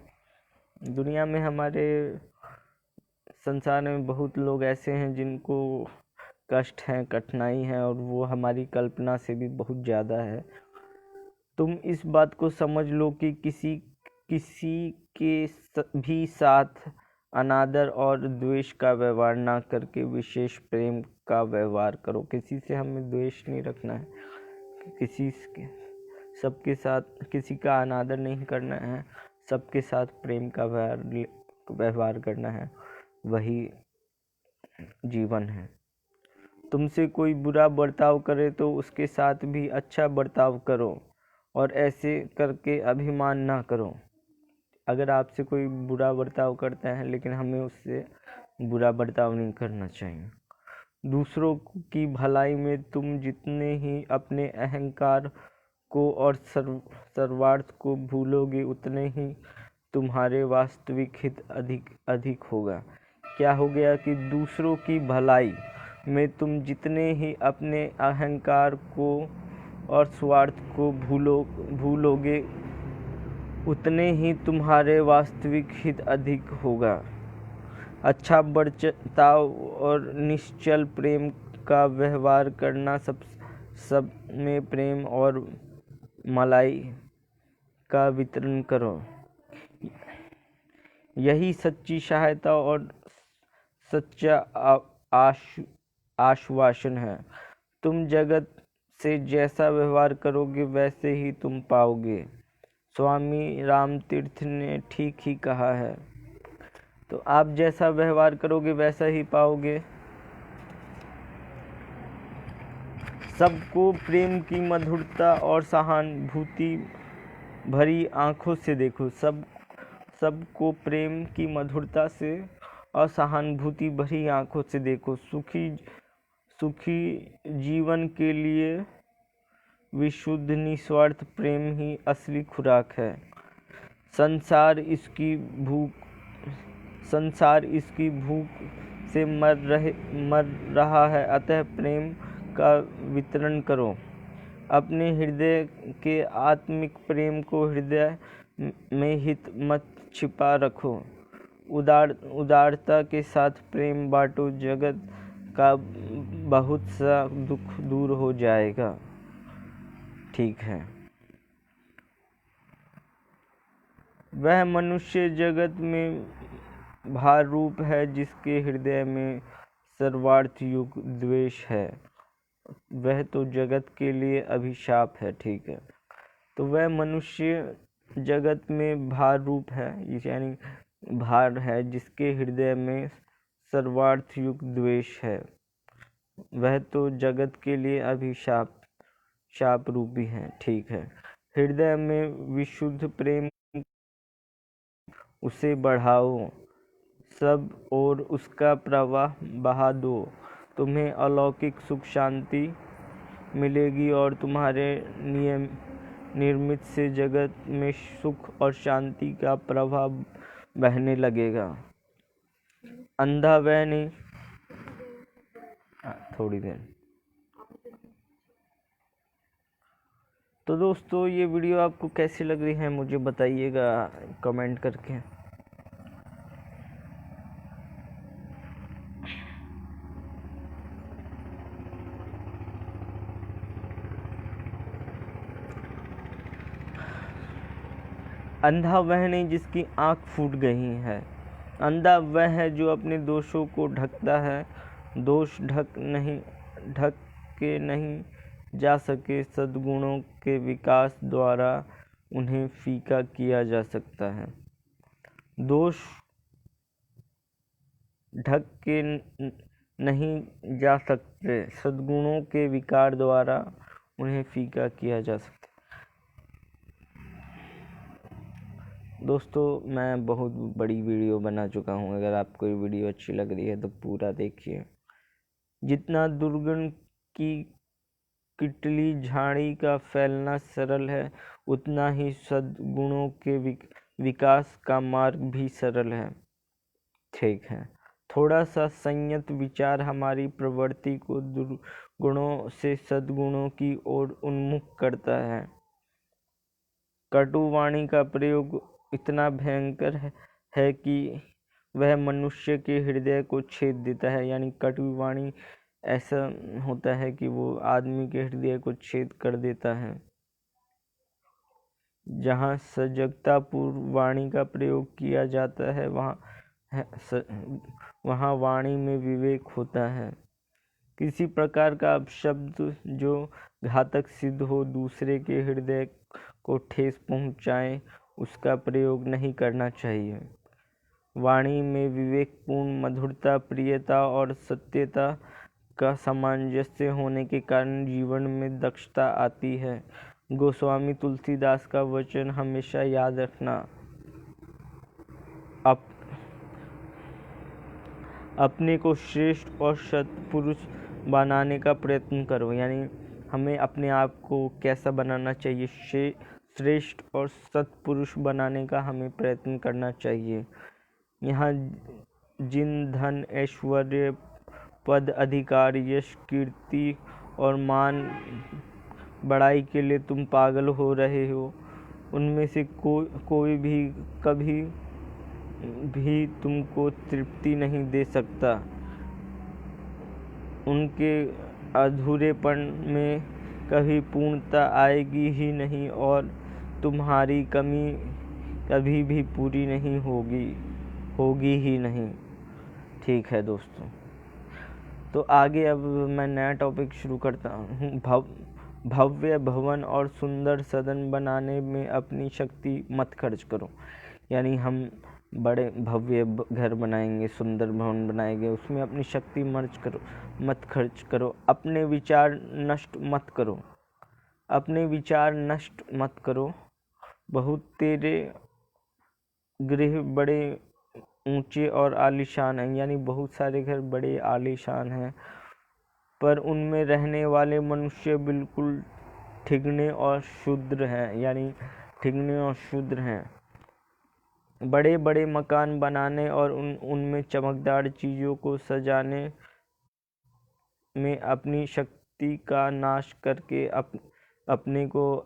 दुनिया में, हमारे संसार में बहुत लोग ऐसे हैं जिनको कष्ट हैं, कठिनाई है, और वो हमारी कल्पना से भी बहुत ज़्यादा है। तुम इस बात को समझ लो कि किसी के भी साथ अनादर और द्वेष का व्यवहार ना करके विशेष प्रेम का व्यवहार करो। किसी से हमें द्वेष नहीं रखना है, सबके साथ किसी का अनादर नहीं करना है, सबके साथ प्रेम का व्यवहार करना है, वही जीवन है। तुमसे कोई बुरा बर्ताव करे तो उसके साथ भी अच्छा बर्ताव करो, और ऐसे करके अभिमान ना करो। अगर आपसे कोई बुरा बर्ताव करता है, लेकिन हमें उससे बुरा बर्ताव नहीं करना चाहिए। दूसरों की भलाई में तुम जितने ही अपने अहंकार को और सर्वार्थ को भूलोगे, उतने ही तुम्हारे वास्तविक हित अधिक होगा। क्या हो गया कि दूसरों की भलाई में तुम जितने ही अपने अहंकार को और स्वार्थ को भूलोगे, उतने ही तुम्हारे वास्तविक हित अधिक होगा। अच्छा बर्ताव और निश्चल प्रेम का व्यवहार करना, सब में प्रेम और मलाई का वितरण करो। यही सच्ची सहायता और सच्चा आश्वासन है। तुम जगत से जैसा व्यवहार करोगे वैसे ही तुम पाओगे। स्वामी रामतीर्थ ने ठीक ही कहा है। तो आप जैसा व्यवहार करोगे वैसा ही पाओगे। सबको प्रेम की मधुरता और सहानुभूति भरी आंखों से देखो। सबको प्रेम की मधुरता से और सहानुभूति भरी आंखों से देखो। सुखी जीवन के लिए विशुद्ध निस्वार्थ प्रेम ही असली खुराक है। संसार इसकी भूख से मर रहा है, अतः प्रेम का वितरण करो। अपने हृदय के आत्मिक प्रेम को हृदय में हित मत छिपा रखो। उदारता के साथ प्रेम बांटो, जगत का बहुत सा दुख दूर हो जाएगा। ठीक है। वह मनुष्य जगत में भार रूप है जिसके हृदय में सर्वार्थ युक्त द्वेष है, वह तो जगत के लिए अभिशाप है। ठीक है। तो वह मनुष्य जगत में भार रूप है, यानी भार है, जिसके हृदय में सर्वार्थयुक्त द्वेष है, वह तो जगत के लिए शाप रूपी है। ठीक है। हृदय में विशुद्ध प्रेम, उसे बढ़ाओ, सब और उसका प्रवाह बहा दो। तुम्हें अलौकिक सुख शांति मिलेगी और तुम्हारे निर्मित से जगत में सुख और शांति का प्रवाह बहने लगेगा। अंधा वह नहीं, थोड़ी देर। तो दोस्तों, ये वीडियो आपको कैसी लग रही है मुझे बताइएगा कमेंट करके। अंधा वह नहीं जिसकी आंख फूट गई है। अंधा वह है जो अपने दोषों को ढकता है। दोष ढक के नहीं जा सके। सद्गुणों के विकास द्वारा उन्हें फीका किया जा सकता है। दोष ढक के नहीं जा सकते। सद्गुणों के विकार द्वारा उन्हें फीका किया जा सकता है। दोस्तों, मैं बहुत बड़ी वीडियो बना चुका हूँ। अगर आपको ये वीडियो अच्छी लग रही है तो पूरा देखिए। जितना दुर्गुण की किटली झाड़ी का फैलना सरल है, उतना ही सद्गुणों के विकास का मार्ग भी सरल है। ठीक है। थोड़ा सा संयत विचार हमारी प्रवृत्ति को दुर्गुणों से सद्गुणों की ओर उन्मुख करता है। कटुवाणी का प्रयोग इतना भयंकर है कि वह मनुष्य के हृदय को छेद देता है। यानी कटुवाणी ऐसा होता है कि वो आदमी के हृदय को छेद कर देता है। जहाँ सजगता पूर्व वाणी का प्रयोग किया जाता है, वहाँ वाणी में विवेक होता है। किसी प्रकार का अपशब्द जो घातक सिद्ध हो, दूसरे के हृदय को ठेस पहुँचाए, उसका प्रयोग नहीं करना चाहिए। वाणी में विवेकपूर्ण मधुरता, प्रियता और सत्यता का सामंजस्य होने के कारण जीवन में दक्षता आती है। गोस्वामी तुलसीदास का वचन हमेशा याद रखना। अपने को श्रेष्ठ और सत्पुरुष बनाने का प्रयत्न करो। यानी हमें अपने आप को कैसा बनाना चाहिए? श्रेष्ठ और सत्पुरुष बनाने का हमें प्रयत्न करना चाहिए। यहाँ जिन धन, ऐश्वर्य, पद, अधिकार, यश, कीर्ति और मान बढ़ाई के लिए तुम पागल हो रहे हो, उनमें से कोई भी कभी भी तुमको तृप्ति नहीं दे सकता। उनके अधूरेपन में कभी पूर्णता आएगी ही नहीं और तुम्हारी कमी कभी भी पूरी नहीं होगी ही नहीं। ठीक है दोस्तों, तो आगे अब मैं नया टॉपिक शुरू करता हूँ। भव्य भवन और सुंदर सदन बनाने में अपनी शक्ति मत खर्च करो। यानी हम बड़े भव्य घर बनाएंगे, सुंदर भवन बनाएंगे, उसमें अपनी शक्ति मत खर्च करो। अपने विचार नष्ट मत करो। बहुत तेरे गृह बड़े ऊंचे और आलीशान हैं। यानी बहुत सारे घर बड़े आलीशान हैं, पर उनमें रहने वाले मनुष्य बिल्कुल ठिगने और शूद्र हैं। बड़े बड़े मकान बनाने और उनमें चमकदार चीज़ों को सजाने में अपनी शक्ति का नाश करके अपने को,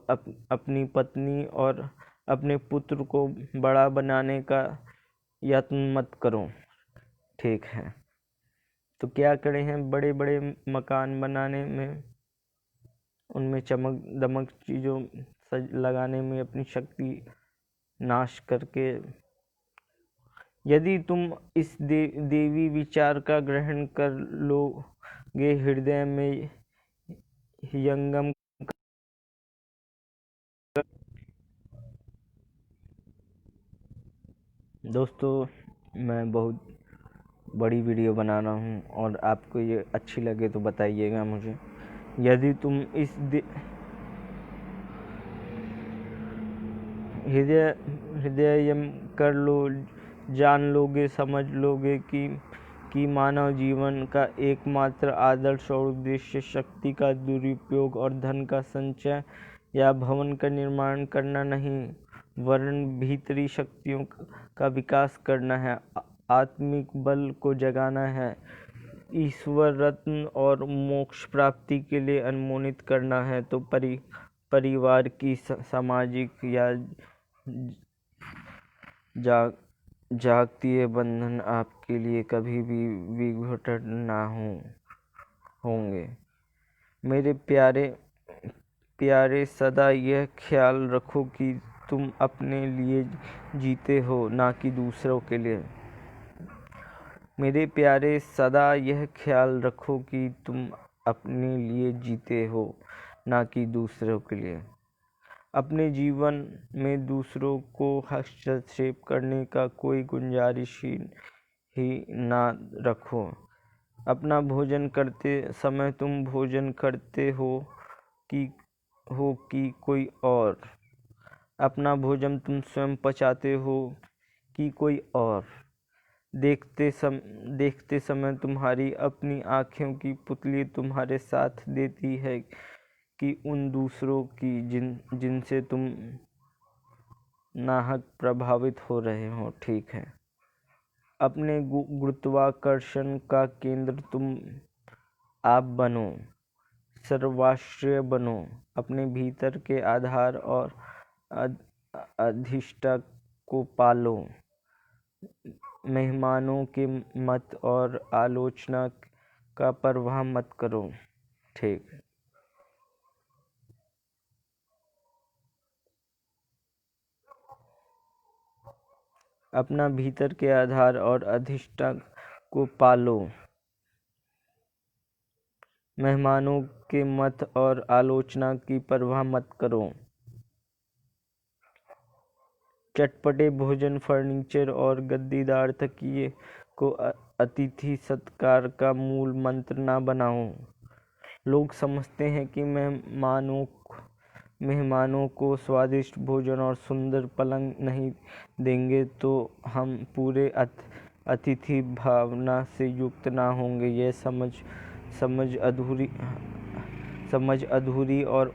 अपनी पत्नी और अपने पुत्र को बड़ा बनाने का यत्न मत करो। ठीक है। तो क्या करें हैं? बड़े बड़े मकान बनाने में, उनमें चमक दमक चीज़ों लगाने में अपनी शक्ति नाश करके, यदि तुम इस देवी विचार का ग्रहण कर लोगे, हृदय में यंगम दोस्तों, मैं बहुत बड़ी वीडियो बना रहा हूँ और आपको ये अच्छी लगे तो बताइएगा मुझे। यदि तुम इस हृदय कर लो, जान लोगे, समझ लोगे कि मानव जीवन का एकमात्र आदर्श और उद्देश्य शक्ति का दुरुपयोग और धन का संचय या भवन का निर्माण करना नहीं, वरन भीतरी शक्तियों का विकास करना है, आत्मिक बल को जगाना है, ईश्वर रत्न और मोक्ष प्राप्ति के लिए अनुमोदित करना है। तो परिवार की सामाजिक या जागतिक बंधन आपके लिए कभी भी विघटन ना होंगे। मेरे प्यारे, सदा यह ख्याल रखो कि तुम अपने लिए जीते हो, ना कि दूसरों के लिए। मेरे प्यारे, सदा यह ख्याल रखो कि तुम अपने लिए जीते हो, ना कि दूसरों के लिए। अपने जीवन में दूसरों को हस्तक्षेप करने का कोई गुंजाइश ही ना रखो। अपना भोजन करते समय तुम भोजन करते हो कि कोई और? अपना भोजन तुम स्वयं पचाते हो कि कोई और? देखते समय तुम्हारी अपनी आँखों की पुतली तुम्हारे साथ देती है कि उन दूसरों की जिनसे तुम नाहक प्रभावित हो रहे हो। ठीक है, अपने गुरुत्वाकर्षण का केंद्र तुम आप बनो, सर्वाश्रय बनो, अपने भीतर के आधार और अधिष्ठा को पालो, मेहमानों के मत और आलोचना का परवाह मत करो। ठीक, अपना भीतर के आधार और अधिष्ठा को पालो, मेहमानों के मत और आलोचना की परवाह मत करो। चटपटे भोजन, फर्नीचर और गद्दीदार तकिए को अतिथि सत्कार का मूल मंत्र ना बनाओ। लोग समझते हैं कि मेहमानों को स्वादिष्ट भोजन और सुंदर पलंग नहीं देंगे तो हम पूरे अतिथि भावना से युक्त ना होंगे। यह समझ अधूरी और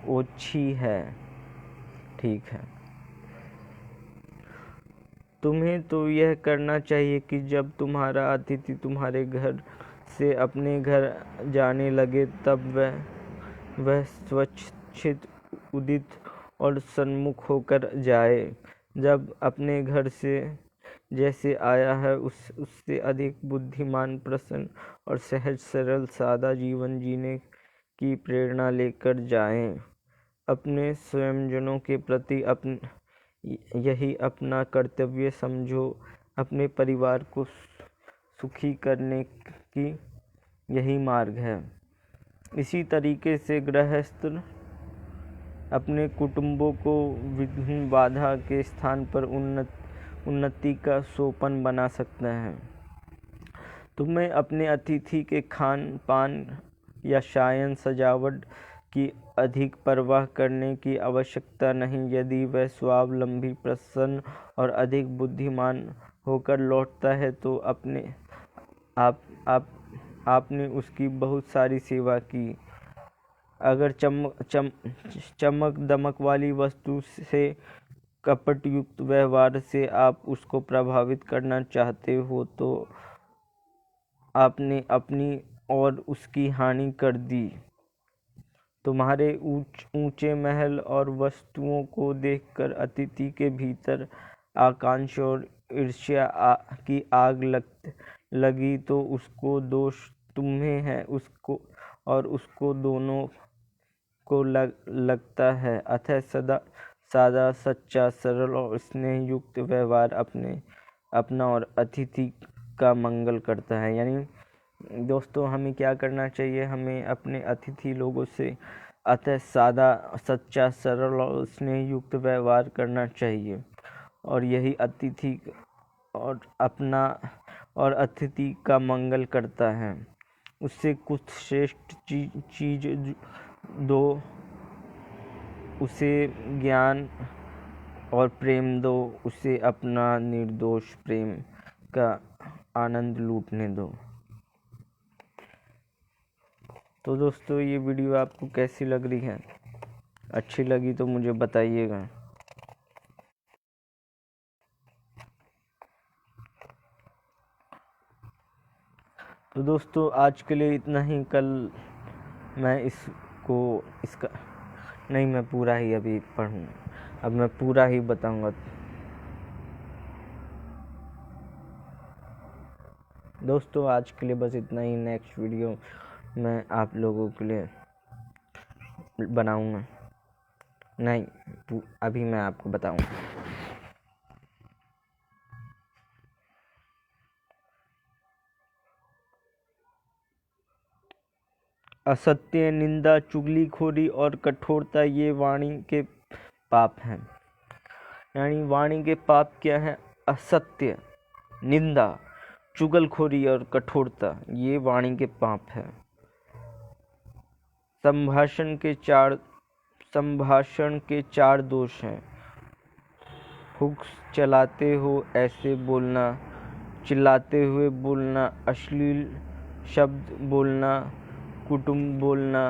ओछी है। ठीक है, तुम्हें तो यह करना चाहिए कि जब तुम्हारा अतिथि तुम्हारे घर से अपने घर जाने लगे तब वह स्वच्छित, उदित और सन्मुख होकर जाए। जब अपने घर से जैसे आया है उससे अधिक बुद्धिमान, प्रसन्न और सहज सरल सादा जीवन जीने की प्रेरणा लेकर जाएं। अपने स्वयंजनों के प्रति यही अपना कर्तव्य समझो। अपने परिवार को सुखी करने की यही मार्ग है। इसी तरीके से गृहस्थ अपने कुटुंबों को विघ्न बाधा के स्थान पर उन्नति का सोपान बना सकते हैं। तुम्हें अपने अतिथि के खान पान या शायन सजावट की अधिक परवाह करने की आवश्यकता नहीं। यदि वह स्वावलंबी, प्रसन्न और अधिक बुद्धिमान होकर लौटता है तो आपने उसकी बहुत सारी सेवा की। अगर चमक दमक वाली वस्तु से, कपट युक्त व्यवहार से आप उसको प्रभावित करना चाहते हो तो आपने अपनी और उसकी हानि कर दी। तुम्हारे ऊंचे महल और वस्तुओं को देखकर अतिथि के भीतर आकांक्षा और ईर्ष्या की आग लगी तो उसको दोष तुम्हें है, उसको दोनों को लगता है। अतः सादा, सच्चा, सरल और स्नेह युक्त व्यवहार अपना और अतिथि का मंगल करता है। यानी दोस्तों, हमें क्या करना चाहिए? हमें अपने अतिथि लोगों से अतः सादा, सच्चा, सरल और स्नेह युक्त व्यवहार करना चाहिए और यही अतिथि और अतिथि का मंगल करता है। उससे कुछ श्रेष्ठ चीज दो, उसे ज्ञान और प्रेम दो, उसे अपना निर्दोष प्रेम का आनंद लूटने दो। तो दोस्तों, ये वीडियो आपको कैसी लग रही है? अच्छी लगी तो मुझे बताइएगा। तो दोस्तों, आज के लिए इतना ही। कल मैं इसका नहीं, मैं पूरा ही अभी पढ़ूँ। अब मैं पूरा ही बताऊंगा। दोस्तों, आज के लिए बस इतना ही। नेक्स्ट वीडियो मैं आप लोगों के लिए बनाऊंगा। नहीं, अभी मैं आपको बताऊंगा। असत्य, निंदा, चुगलीखोरी और कठोरता ये वाणी के पाप हैं। यानी वाणी के पाप क्या है? असत्य, निंदा, चुगलखोरी और कठोरता ये वाणी के पाप है। संभाषण के चार दोष हैं। हुक्स चलाते हो ऐसे बोलना, चिल्लाते हुए बोलना, अश्लील शब्द बोलना, कुटुंब बोलना,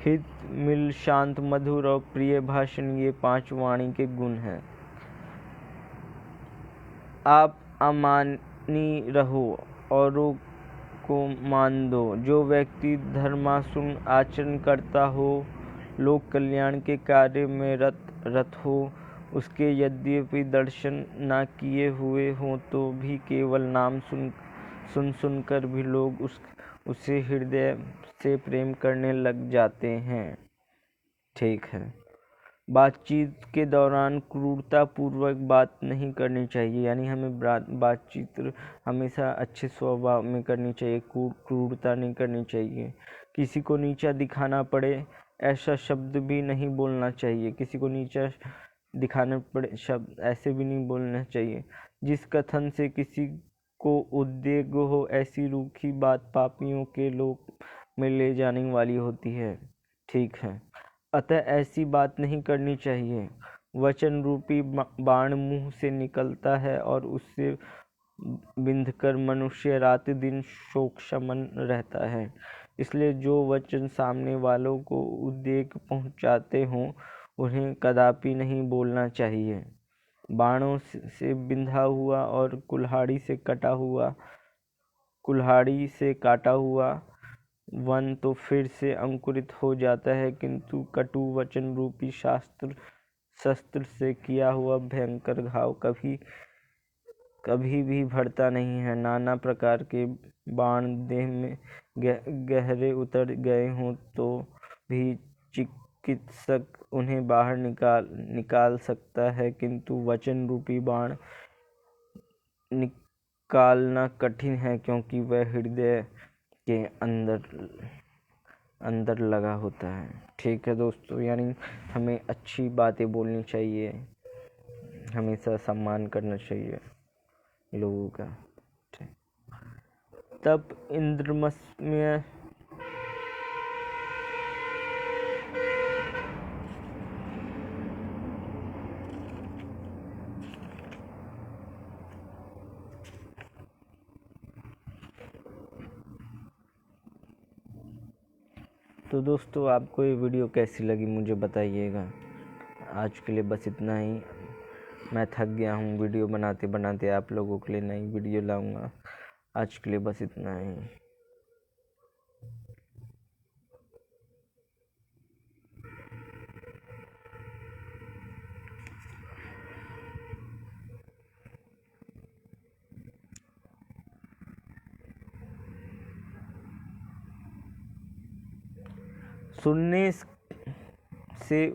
हित मिल, शांत, मधुर और प्रिय भाषण ये 5 वाणी के गुण हैं। आप अमानी रहो, औरों को मान दो। जो व्यक्ति धर्मानुसार आचरण करता हो, लोक कल्याण के कार्य में रत हो, उसके यद्यपि दर्शन न किए हुए हों तो भी केवल नाम सुनकर भी लोग उसे हृदय से प्रेम करने लग जाते हैं। ठीक है। बातचीत के दौरान क्रूरता पूर्वक बात नहीं करनी चाहिए। यानी हमें बातचीत हमेशा अच्छे स्वभाव में करनी चाहिए, क्रूरता नहीं करनी चाहिए। किसी को नीचा दिखाना पड़े ऐसा शब्द भी नहीं बोलना चाहिए। किसी को नीचा दिखाना पड़े शब्द ऐसे भी नहीं बोलना चाहिए। जिस कथन से किसी को उद्वेग हो, ऐसी रूखी बात पापियों के लोक में ले जाने वाली होती है। ठीक है। अतः ऐसी बात नहीं करनी चाहिए। वचन रूपी बाण मुंह से निकलता है और उससे बिंधकर मनुष्य रात दिन शोकशमन रहता है। इसलिए जो वचन सामने वालों को उद्वेग पहुंचाते हों उन्हें कदापि नहीं बोलना चाहिए। बाणों से बिंधा हुआ और कुल्हाड़ी से काटा हुआ वन तो फिर से अंकुरित हो जाता है, किंतु कटु वचन रूपी शस्त्र से किया हुआ भयंकर घाव कभी भी भरता नहीं है। नाना प्रकार के बाण देह में गहरे उतर गए हों तो भी चिकित्सक उन्हें बाहर निकाल सकता है, किंतु वचन रूपी बाण निकालना कठिन है, क्योंकि वह हृदय के अंदर लगा होता है। ठीक है दोस्तों, यानी हमें अच्छी बातें बोलनी चाहिए, हमेशा सम्मान करना चाहिए लोगों का। तब इंद्रमस्य तो दोस्तों, आपको ये वीडियो कैसी लगी मुझे बताइएगा। आज के लिए बस इतना ही। मैं थक गया हूँ, वीडियो बनाते बनाते आप लोगों के लिए नई वीडियो लाऊंगा। आज के लिए बस इतना ही। सुनने से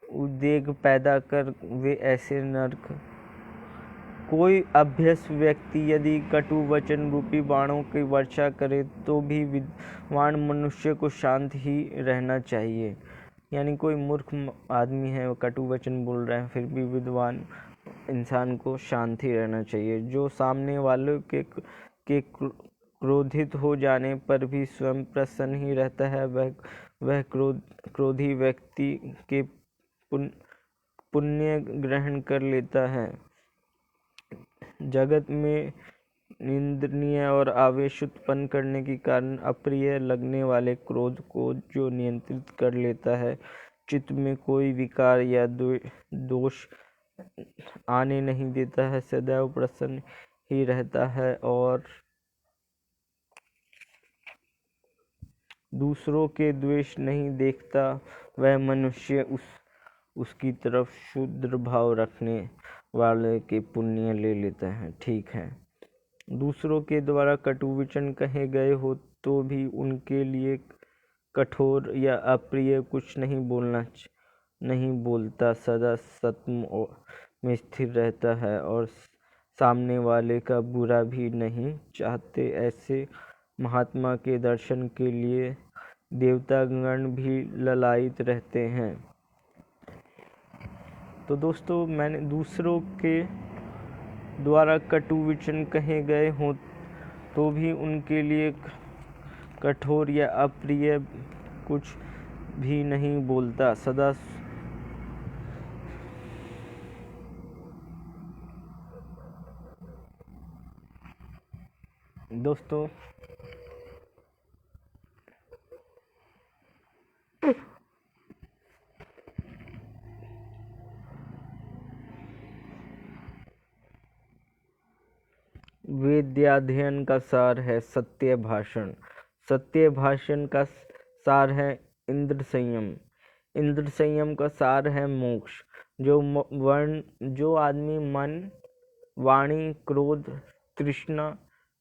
उद्वेग पैदा कर वे ऐसे नरक। कोई अभ्यस्त व्यक्ति यदि कटु वचन रूपी बाणों की वर्षा करे तो भी विद्वान मनुष्य को शांत ही रहना चाहिए। यानी कोई मूर्ख आदमी है, वो कटु वचन बोल रहा है, फिर भी विद्वान इंसान को शांति रहना चाहिए। जो सामने वालों के क्रोधित हो जाने पर भी स्वयं प्रसन्न ही रहता है, वह क्रोधी व्यक्ति के पुण्य ग्रहण कर लेता है। जगत में निंदनीय और आवेश उत्पन्न करने के कारण अप्रिय लगने वाले क्रोध को जो नियंत्रित कर लेता है, चित्त में कोई विकार या दोष आने नहीं देता है, सदैव प्रसन्न ही रहता है और दूसरों के द्वेष नहीं देखता, वह मनुष्य उसकी तरफ शुद्र भाव रखने वाले के पुण्य ले लेता है। ठीक है, दूसरों के द्वारा कटु वचन कहे गए हो तो भी उनके लिए कठोर या अप्रिय कुछ नहीं बोलता, सदा सत्य में स्थिर रहता है और सामने वाले का बुरा भी नहीं चाहते। ऐसे महात्मा के दर्शन के लिए देवतागण भी ललायित रहते हैं। तो दोस्तों, मैंने दूसरों के द्वारा कटु वचन कहे गए हों तो भी उनके लिए कठोर या अप्रिय कुछ भी नहीं बोलता, सदा दोस्तों वेदाध्ययन का सार है सत्य भाषण। सत्य भाषण का सार है इंद्र संयम। इंद्र संयम का सार है मोक्ष। जो आदमी मन, वाणी, क्रोध, तृष्णा,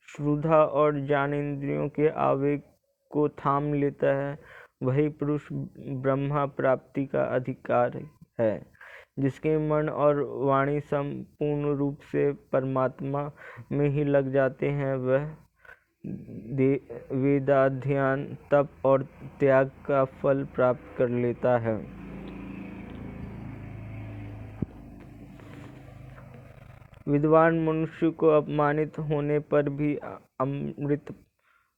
श्रद्धा और ज्ञानेंद्रियों के आवेग को थाम लेता है, वही पुरुष ब्रह्मा प्राप्ति का अधिकारी है। जिसके मन और वाणी संपूर्ण रूप से परमात्मा में ही लग जाते हैं, वह वेदाध्ययन, तप और त्याग का फल प्राप्त कर लेता है। विद्वान मनुष्य को अपमानित होने पर भी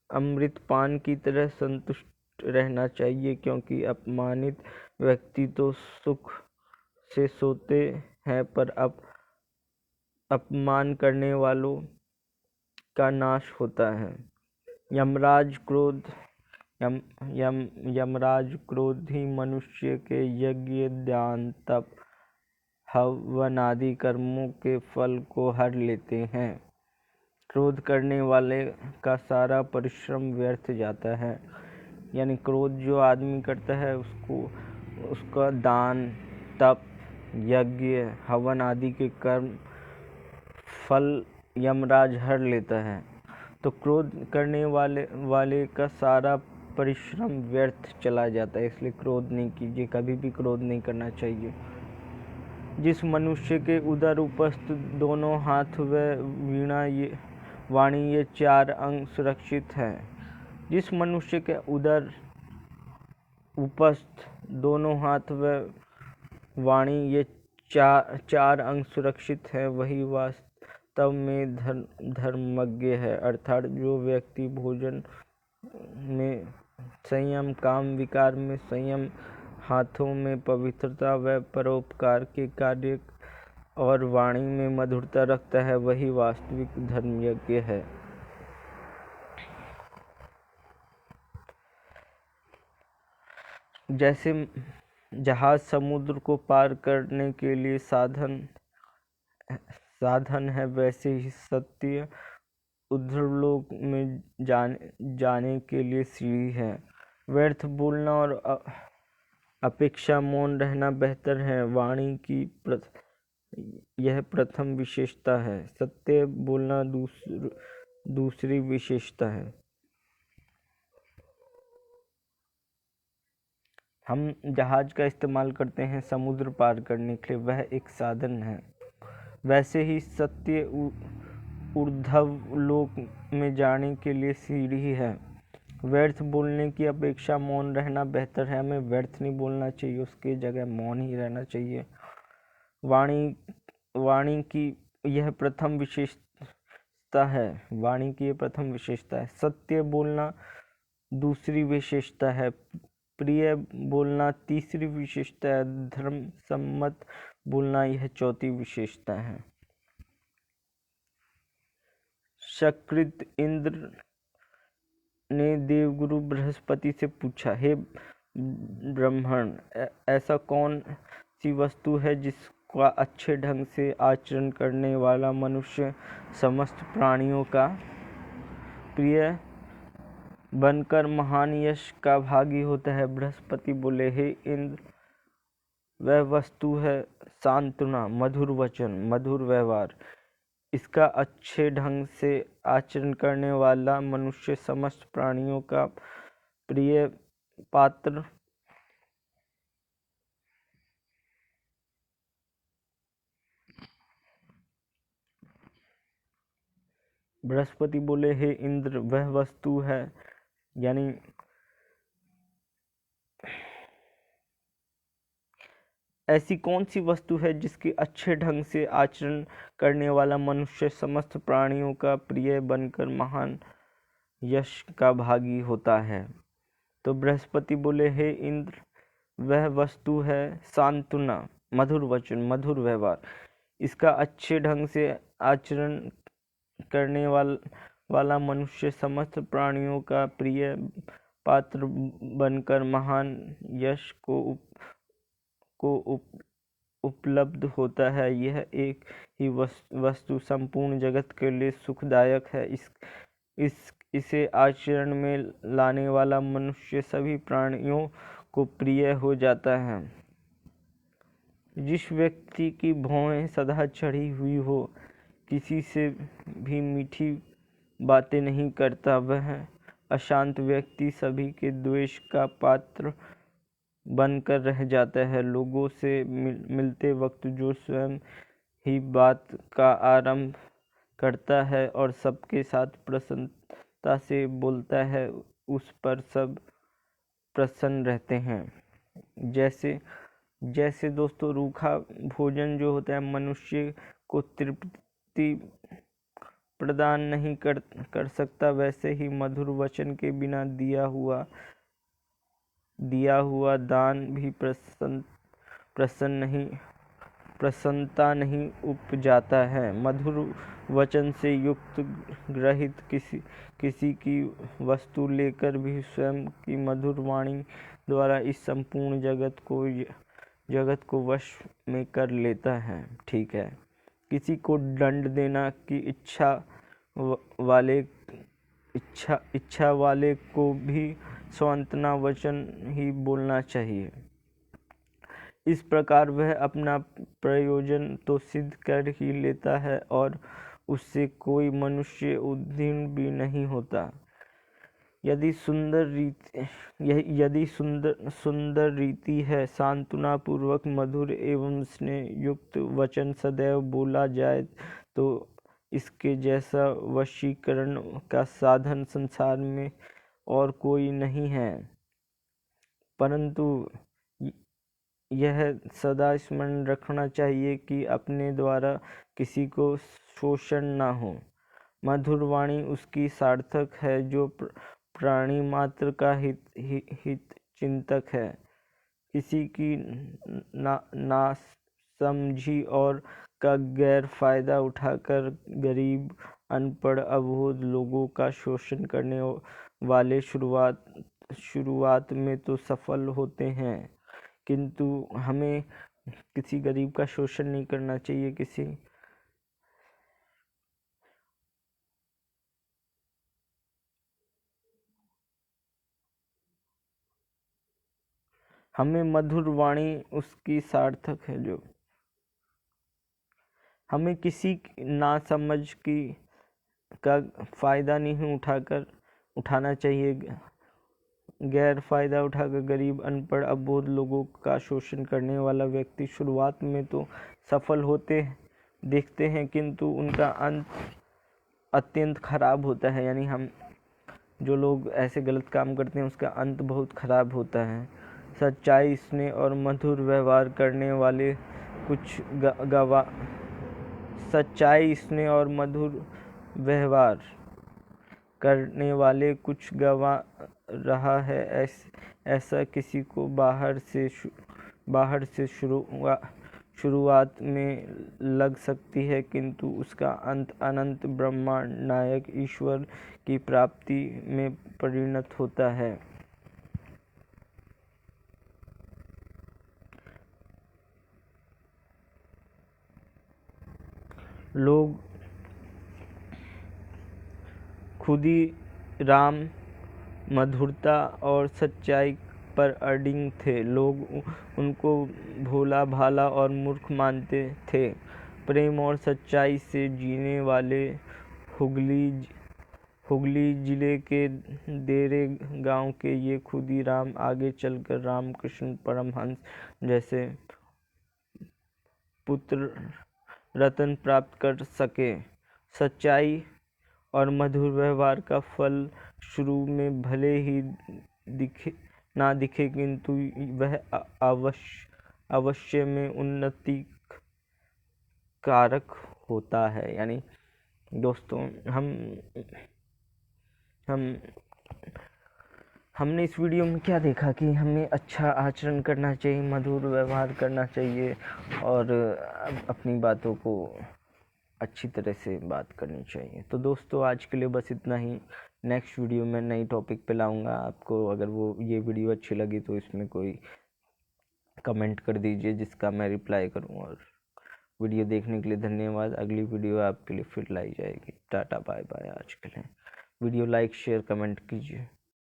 अमृतपान की तरह संतुष्ट रहना चाहिए, क्योंकि अपमानित व्यक्ति तो सुख से सोते हैं, पर अपमान करने वालों का नाश होता है। यमराज क्रोधी मनुष्य के यज्ञ, दान, तप, हवन आदि कर्मों के फल को हर लेते हैं। क्रोध करने वाले का सारा परिश्रम व्यर्थ जाता है। यानी क्रोध जो आदमी करता है उसका दान, तप, यज्ञ, हवन आदि के कर्म फल यमराज हर लेता है। तो क्रोध करने वाले का सारा परिश्रम व्यर्थ चला जाता है। इसलिए क्रोध नहीं कीजिए, कभी भी क्रोध नहीं करना चाहिए। जिस मनुष्य के उदर उपस्थ दोनों हाथ व वीणा वाणी ये 4 अंग सुरक्षित हैं। जिस मनुष्य के उदर उपस्थ दोनों हाथ व वाणी ये 4 अंग सुरक्षित है, वही वास्तव में धर्मज्ञ है। अर्थात जो व्यक्ति भोजन में संयम, काम विकार में संयम, हाथों में पवित्रता व परोपकार के कार्य और वाणी में मधुरता रखता है, वही वास्तविक धर्मज्ञ है। जैसे जहाज समुद्र को पार करने के लिए साधन है, वैसे ही सत्य ऊर्ध्वलोक में जाने के लिए सीढ़ी है। व्यर्थ बोलना और अपेक्षा मौन रहना बेहतर है। वाणी की यह प्रथम विशेषता है, सत्य बोलना दूसरी विशेषता है। हम जहाज का इस्तेमाल करते हैं समुद्र पार करने के लिए, वह एक साधन है। वैसे ही सत्य ऊर्ध्व लोक में जाने के लिए सीढ़ी है। व्यर्थ बोलने की अपेक्षा मौन रहना बेहतर है। हमें व्यर्थ नहीं बोलना चाहिए, उसकी जगह मौन ही रहना चाहिए। वाणी की यह प्रथम विशेषता है। वाणी की यह प्रथम विशेषता है। सत्य बोलना दूसरी विशेषता है। प्रिय बोलना तीसरी विशेषता है। धर्म सम्मत बोलना यह चौथी विशेषता है। सकृत इंद्र ने देवगुरु बृहस्पति से पूछा, हे ब्राह्मण, ऐसा कौन सी वस्तु है जिसका अच्छे ढंग से आचरण करने वाला मनुष्य समस्त प्राणियों का प्रिय बनकर महान यश का भागी होता है? बृहस्पति बोले, हे इंद्र, वह वस्तु है सांत्वना, मधुर वचन, मधुर व्यवहार। इसका अच्छे ढंग से आचरण करने वाला मनुष्य समस्त प्राणियों का प्रिय पात्र बृहस्पति बोले, हे इंद्र, वह वस्तु है, यानी ऐसी कौन सी वस्तु है जिसके अच्छे ढंग से आचरण करने वाला मनुष्य समस्त प्राणियों का प्रिय बनकर महान यश का भागी होता है? तो बृहस्पति बोले, हे इंद्र, वह वस्तु है सांत्वना, मधुर वचन, मधुर व्यवहार। इसका अच्छे ढंग से आचरण करने वाला मनुष्य समस्त प्राणियों का प्रिय पात्र बनकर महान यश को उपलब्ध होता है। यह एक ही वस्तु संपूर्ण जगत के लिए सुखदायक है। इसे आचरण में लाने वाला मनुष्य सभी प्राणियों को प्रिय हो जाता है। जिस व्यक्ति की भौहें सदा चढ़ी हुई हो, किसी से भी मीठी बातें नहीं करता, वह अशांत व्यक्ति सभी के द्वेष का पात्र बनकर रह जाता है। लोगों से मिलते वक्त जो स्वयं ही बात का आरंभ करता है और सबके साथ प्रसन्नता से बोलता है, उस पर सब प्रसन्न रहते हैं। जैसे दोस्तों रूखा भोजन जो होता है मनुष्य को तृप्ति प्रदान नहीं कर सकता, वैसे ही मधुर वचन के बिना दिया हुआ दान भी प्रसन्नता नहीं उपजाता है। मधुर वचन से युक्त ग्रहित किसी की वस्तु लेकर भी स्वयं की मधुर वाणी द्वारा इस संपूर्ण जगत को वश में कर लेता है। ठीक है। किसी को दंड देना की इच्छा वाले को भी सांत्वना वचन ही बोलना चाहिए। इस प्रकार वह अपना प्रयोजन तो सिद्ध कर ही लेता है और उससे कोई मनुष्य उद्विग्न भी नहीं होता। यदि सुंदर रीति है, सांत्वना पूर्वक मधुर एवं स्नेह युक्त वचन सदैव बोला जाए, तो इसके जैसा वशीकरण का साधन संसार में और कोई नहीं है। परंतु यह सदा स्मरण रखना चाहिए कि अपने द्वारा किसी को शोषण न हो। मधुर वाणी उसकी सार्थक है जो प्राणी मात्र का हित चिंतक है। किसी की नासमझी और का गैर फायदा उठाकर गरीब, अनपढ़, अबोध लोगों का शोषण करने वाले शुरुआत में तो सफल होते हैं, किंतु हमें किसी गरीब का शोषण नहीं करना चाहिए। हमें मधुर वाणी उसकी सार्थक है जो हमें किसी नासमझ का फायदा नहीं उठाना चाहिए। गैर फायदा उठाकर गरीब, अनपढ़, अबोध लोगों का शोषण करने वाला व्यक्ति शुरुआत में तो सफल होते देखते हैं, किंतु उनका अंत अत्यंत खराब होता है। यानी जो लोग ऐसे गलत काम करते हैं उसका अंत बहुत खराब होता है। सच्चाई, स्नेह और मधुर व्यवहार करने वाले कुछ सच्चाई, स्नेह और मधुर व्यवहार करने वाले कुछ गवा रहा है। ऐसा किसी को बाहर से शुरुआत में लग सकती है, किंतु उसका अंत अनंत ब्रह्मांड नायक ईश्वर की प्राप्ति में परिणत होता है। लोग खुदीराम मधुरता और सच्चाई पर अडिग थे। लोग उनको भोला भाला और मूर्ख मानते थे। प्रेम और सच्चाई से जीने वाले हुगली जिले के देरे गांव के ये खुदीराम आगे चलकर रामकृष्ण परमहंस जैसे पुत्र रत्न प्राप्त कर सके। सच्चाई और मधुर व्यवहार का फल शुरू में भले ही ना दिखे, किंतु वह अवश्य में उन्नति कारक होता है। यानी दोस्तों, हमने इस वीडियो में क्या देखा कि हमें अच्छा आचरण करना चाहिए, मधुर व्यवहार करना चाहिए और अपनी बातों को अच्छी तरह से बात करनी चाहिए। तो दोस्तों, आज के लिए बस इतना ही। नेक्स्ट वीडियो में नई टॉपिक पे लाऊंगा आपको। अगर ये वीडियो अच्छी लगी तो इसमें कोई कमेंट कर दीजिए जिसका मैं रिप्लाई करूँ। और वीडियो देखने के लिए धन्यवाद। अगली वीडियो आपके लिए फिर लाई जाएगी। Tata bye bye. आज के लिए वीडियो लाइक शेयर कमेंट कीजिए।